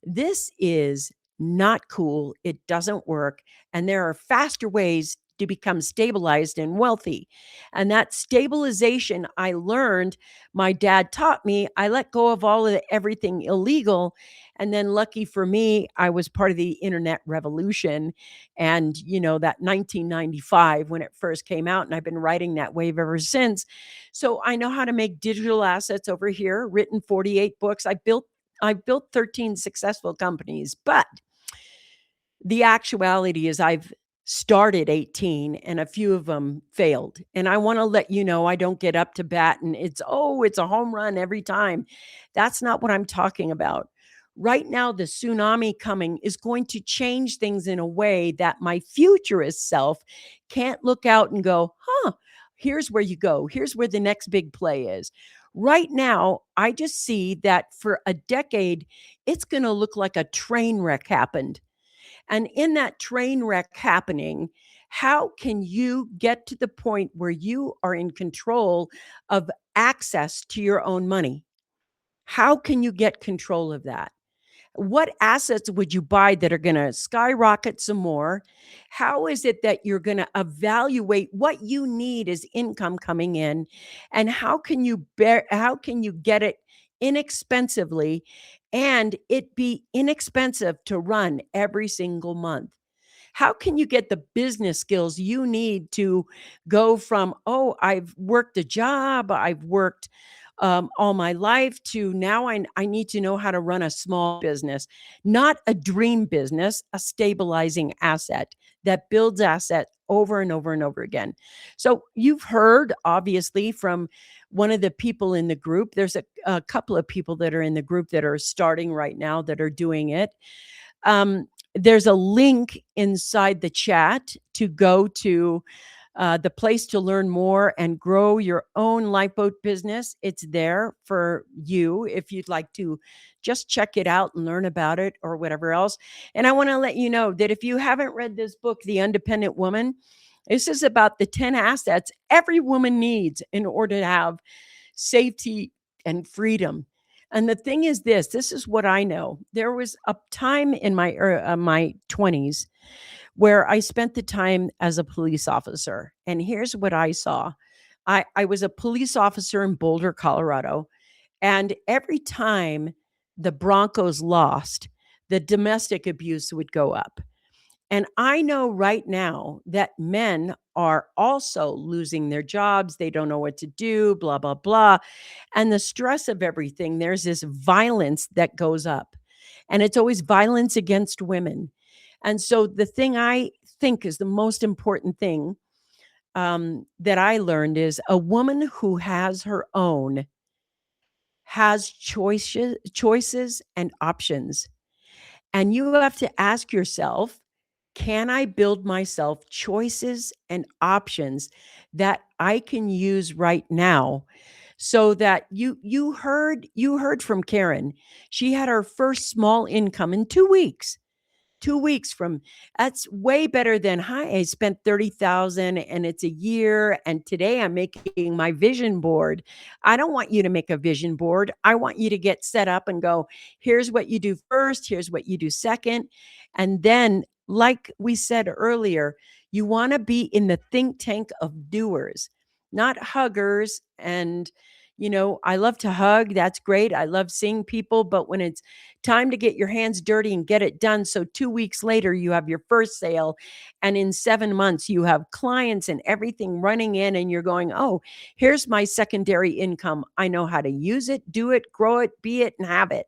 This is not cool. It doesn't work. And there are faster ways to become stabilized and wealthy. And that stabilization I learned, my dad taught me. I let go of all of everything illegal. And then lucky for me, I was part of the internet revolution. And, that 1995 when it first came out, and I've been riding that wave ever since. So I know how to make digital assets over here, written 48 books. I've built 13 successful companies, but the actuality is I've started 18 and a few of them failed. And I want to let you know I don't get up to bat and it's a home run every time. That's not what I'm talking about. Right now, the tsunami coming is going to change things in a way that my futurist self can't look out and go, here's where you go. Here's where the next big play is. Right now, I just see that for a decade, it's going to look like a train wreck happened. And in that train wreck happening, how can you get to the point where you are in control of access to your own money? How can you get control of that? What assets would you buy that are going to skyrocket some more? How is it that you're going to evaluate what you need as income coming in, and how can you get it inexpensively and it be inexpensive to run every single month? How can you get the business skills you need to go from, oh, I've worked a job, I've worked all my life, to now I need to know how to run a small business, not a dream business, a stabilizing asset that builds asset over and over and over again. So you've heard, obviously, from one of the people in the group. There's a couple of people that are in the group that are starting right now that are doing it. There's a link inside the chat to go to the place to learn more and grow your own lifeboat business. It's there for you if you'd like to just check it out and learn about it or whatever else. And I want to let you know that if you haven't read this book, The Independent Woman, this is about the 10 assets every woman needs in order to have safety and freedom. And the thing is this is what I know. There was a time in my 20s where I spent the time as a police officer. And here's what I saw. I was a police officer in Boulder, Colorado. And every time the Broncos lost, the domestic abuse would go up. And I know right now that men are also losing their jobs. They don't know what to do, blah, blah, blah. And the stress of everything, there's this violence that goes up. And it's always violence against women. And so the thing I think is the most important thing that I learned is a woman who has her own has choices and options. And you have to ask yourself, can I build myself choices and options that I can use right now, so that you heard from Karen. She had her first small income in 2 weeks. 2 weeks from That's way better than, "Hi, I spent 30,000 and it's a year and today I'm making my vision board." I don't want you to make a vision board. I want you to get set up and go, "Here's what you do first, here's what you do second." And then, like we said earlier, you wanna be in the think tank of doers, not huggers. And, I love to hug, that's great. I love seeing people, but when it's time to get your hands dirty and get it done. So 2 weeks later, you have your first sale. And in 7 months, you have clients and everything running in, and you're going, oh, here's my secondary income. I know how to use it, do it, grow it, be it, and have it.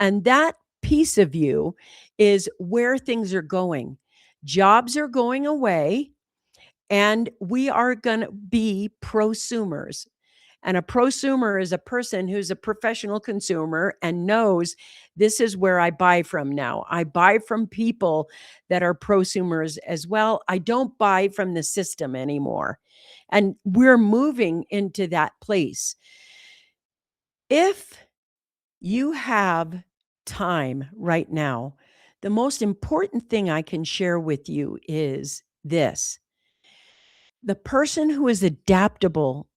And that piece of you is where things are going. Jobs are going away, and we are going to be prosumers. And a prosumer is a person who's a professional consumer and knows, this is where I buy from now. I buy from people that are prosumers as well. I don't buy from the system anymore. And we're moving into that place. If you have time right now, the most important thing I can share with you is this: the person who is adaptable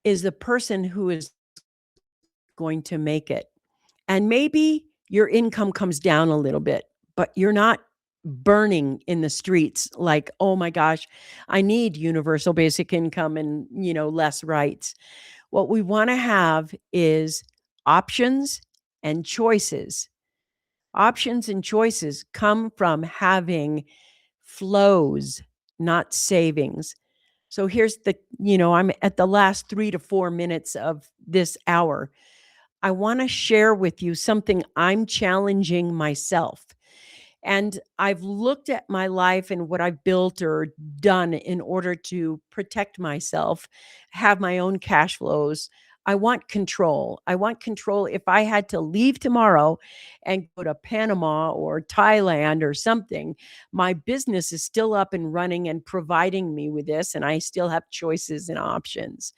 is the person who is going to make it. And maybe your income comes down a little bit, but you're not burning in the streets like, "Oh my gosh, I need universal basic income and, less rights." What we want to have is options and choices. Options and choices come from having flows, not savings. So here's I'm at the last 3 to 4 minutes of this hour. I want to share with you something I'm challenging myself. And I've looked at my life and what I've built or done in order to protect myself, have my own cash flows. I want control. I want control. If I had to leave tomorrow and go to Panama or Thailand or something, my business is still up and running and providing me with this, and I still have choices and options.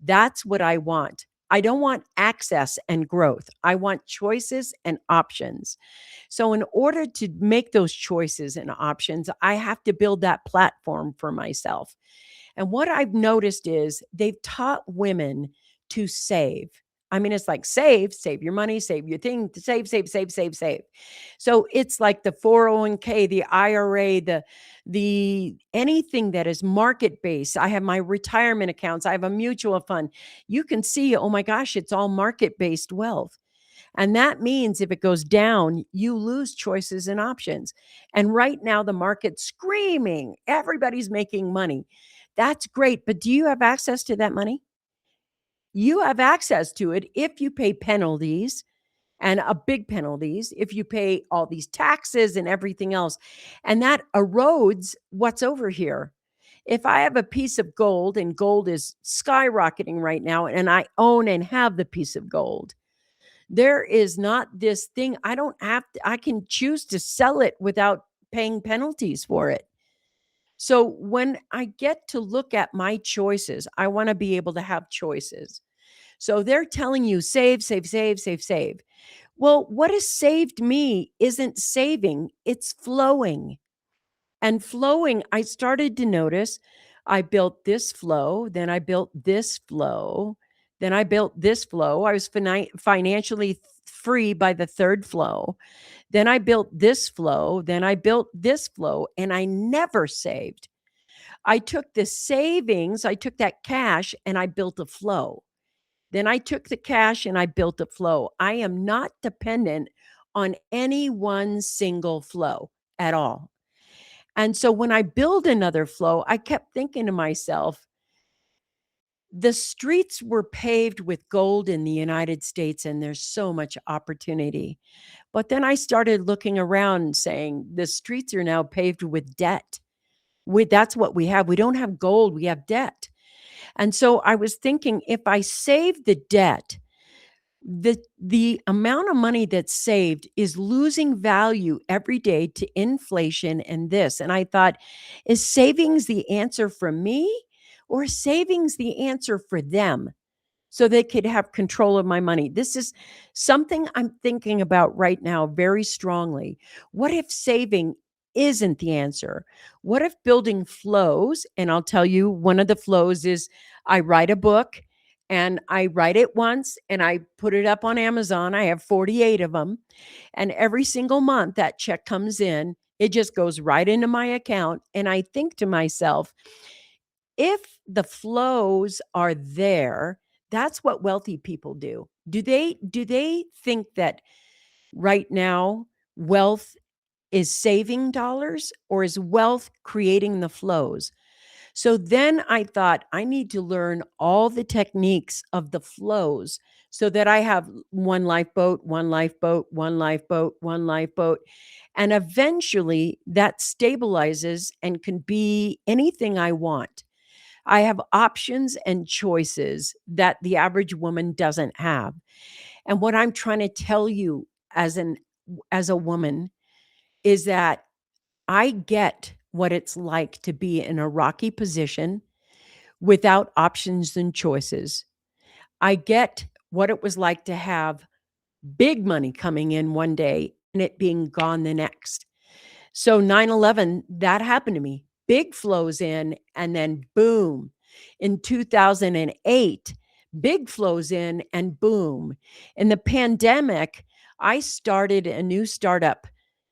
That's what I want. I don't want access and growth. I want choices and options. So, in order to make those choices and options, I have to build that platform for myself. And what I've noticed is they've taught women to save. I mean, it's like, save your money, save your thing, save, save, save, save, save. So it's like the 401k, the IRA, the anything that is market based. I have my retirement accounts. I have a mutual fund. You can see, oh my gosh, it's all market based wealth. And that means if it goes down, you lose choices and options. And right now, the market's screaming. Everybody's making money. That's great. But do you have access to that money? You have access to it if you pay penalties and a big penalties, if you pay all these taxes and everything else. And that erodes what's over here. If I have a piece of gold and gold is skyrocketing right now, and I own and have the piece of gold, there is not this thing. I don't have to, I can choose to sell it without paying penalties for it. So when I get to look at my choices, I want to be able to have choices. So they're telling you save, save, save, save, save. Well, what has saved me isn't saving, it's flowing. And flowing, I started to notice I built this flow, then I built this flow, then I built this flow. I was financially free by the third flow. Then I built this flow, then I built this flow, and I never saved. I took the savings, I took that cash, and I built a flow. Then I took the cash and I built a flow. I am not dependent on any one single flow at all. And so when I build another flow, I kept thinking to myself, the streets were paved with gold in the United States, and there's so much opportunity. But then I started looking around and saying, the streets are now paved with debt. That's what we have. We don't have gold, we have debt. And so I was thinking, if I save the debt, the amount of money that's saved is losing value every day to inflation and this. And I thought, is savings the answer for me, or is savings the answer for them? So they could have control of my money. This is something I'm thinking about right now very strongly. What if saving isn't the answer? What if building flows? And I'll tell you, one of the flows is I write a book and I write it once and I put it up on Amazon. I have 48 of them. And every single month that check comes in, it just goes right into my account. And I think to myself, if the flows are there, that's what wealthy people do. Do they think that right now wealth is saving dollars, or is wealth creating the flows? So then I thought I need to learn all the techniques of the flows so that I have one lifeboat, one lifeboat, one lifeboat, one lifeboat. And eventually that stabilizes and can be anything I want. I have options and choices that the average woman doesn't have. And what I'm trying to tell you as a woman is that I get what it's like to be in a rocky position without options and choices. I get what it was like to have big money coming in one day and it being gone the next. So 9/11, that happened to me. Big flows in and then boom. In 2008, big flows in and boom. In the pandemic, I started a new startup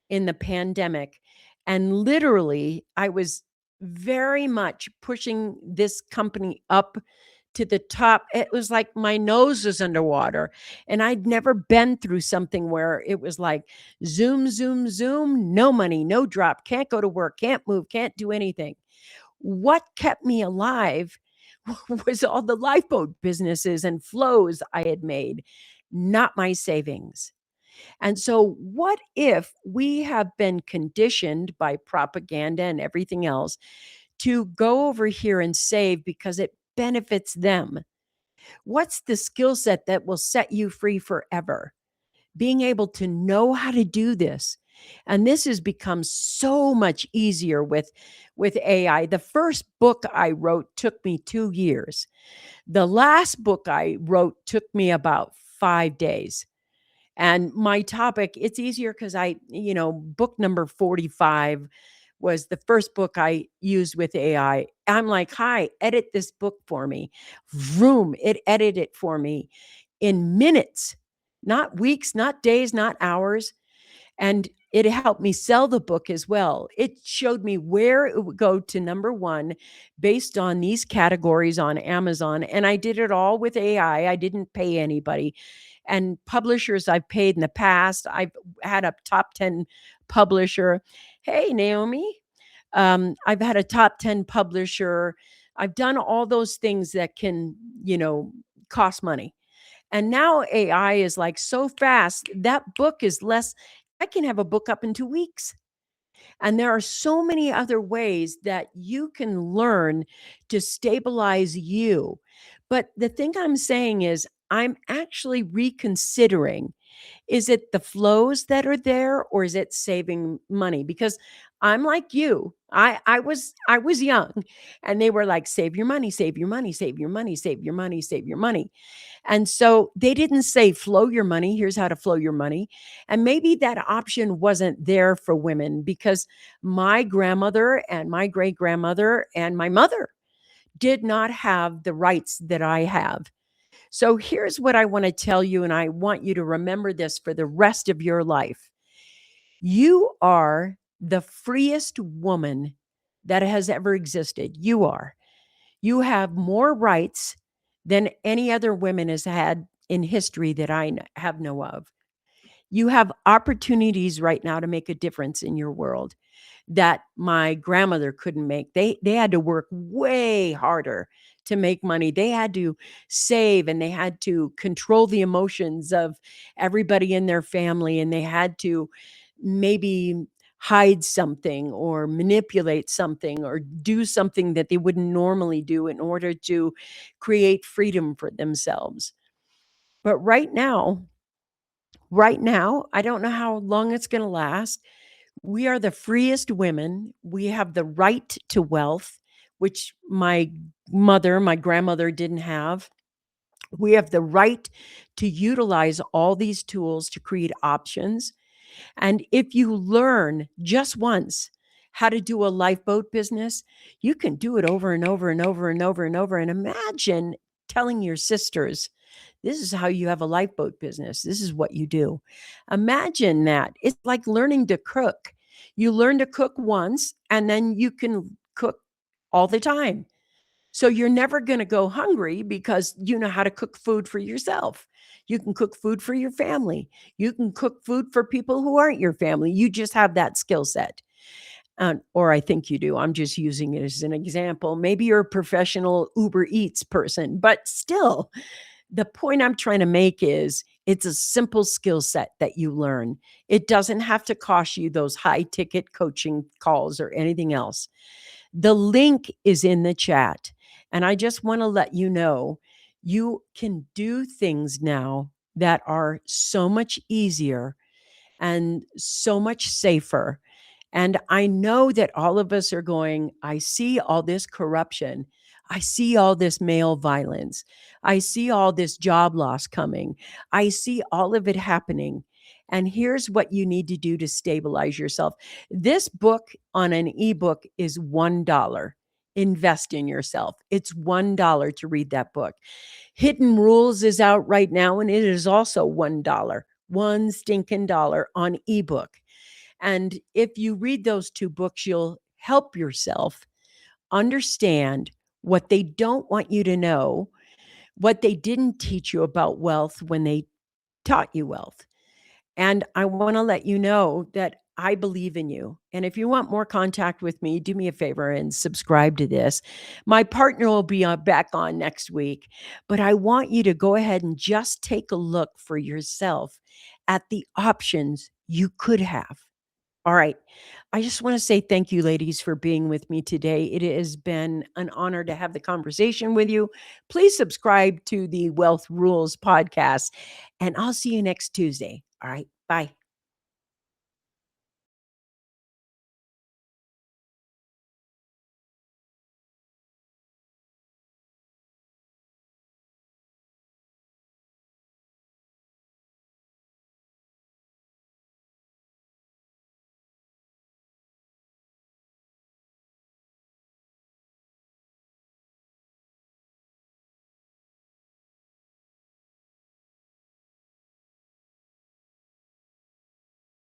in the pandemic, and literally I was very much pushing this company up to the top. It was like my nose was underwater, and I'd never been through something where it was like zoom, zoom, zoom, no money, no drop, can't go to work, can't move, can't do anything. What kept me alive was all the lifeboat businesses and flows I had made, not my savings. And so, what if we have been conditioned by propaganda and everything else to go over here and save because it benefits them? What's the skill set that will set you free forever? Being able to know how to do this. And this has become so much easier with AI. The first book I wrote took me 2 years. The last book I wrote took me about 5 days. And my topic, it's easier because book number 45 was the first book I used with AI. I'm like, hi, edit this book for me. Vroom, it edited it for me in minutes, not weeks, not days, not hours. And It helped me sell the book as well. It showed me where it would go to number 1 based on these categories on Amazon, and I did it all with AI. I didn't pay anybody. And publishers I've paid in the past, I've had a top 10 publisher. Hey, Naomi. I've had a top 10 publisher. I've done all those things that can, you know, cost money. And now AI is like so fast. That book is less, I can have a book up in 2 weeks. And there are so many other ways that you can learn to stabilize you. But the thing I'm saying is, I'm actually reconsidering, is it the flows that are there, or is it saving money? Because I'm like you. I was young, and they were like, save your money, save your money, save your money, save your money, save your money. And so they didn't say flow your money. Here's how to flow your money. And maybe that option wasn't there for women, because my grandmother and my great grandmother and my mother did not have the rights that I have. So here's what I want to tell you, and I want you to remember this for the rest of your life. You are the freest woman that has ever existed. You are. You have more rights than any other women has had in history that have know of. You have opportunities right now to make a difference in your world that my grandmother couldn't make. They had to work way harder to make money. They had to save, and they had to control the emotions of everybody in their family, and they had to maybe hide something or manipulate something or do something that they wouldn't normally do in order to create freedom for themselves. But right now, I don't know how long it's going to last. We are the freest women. We have the right to wealth, which my grandmother didn't have. We have the right to utilize all these tools to create options. And if you learn just once how to do a lifeboat business, you can do it over and over and over and over and over. And imagine telling your sisters, this is how you have a lifeboat business. This is what you do. Imagine that. It's like learning to cook. You learn to cook once, and then you can cook all the time. So you're never going to go hungry because you know how to cook food for yourself. You can cook food for your family. You can cook food for people who aren't your family. You just have that skill set. Or I think you do. I'm just using it as an example. Maybe you're a professional Uber Eats person, but still, the point I'm trying to make is it's a simple skill set that you learn. It doesn't have to cost you those high ticket coaching calls or anything else. The link is in the chat. And I just want to let you know you can do things now that are so much easier and so much safer. And I know that all of us are going, I see all this corruption. I see all this male violence. I see all this job loss coming. I see all of it happening. And here's what you need to do to stabilize yourself. This book on an ebook is $1. Invest in yourself. It's $1 to read that book. Hidden Rules is out right now, and it is also $1, one stinking dollar on ebook. And if you read those two books, you'll help yourself understand what they don't want you to know, what they didn't teach you about wealth when they taught you wealth. And I want to let you know that I believe in you. And if you want more contact with me, do me a favor and subscribe to this. My partner will be back on next week, but I want you to go ahead and just take a look for yourself at the options you could have. All right. I just want to say thank you, ladies, for being with me today. It has been an honor to have the conversation with you. Please subscribe to the Wealth Rules podcast, and I'll see you next Tuesday. All right. Bye.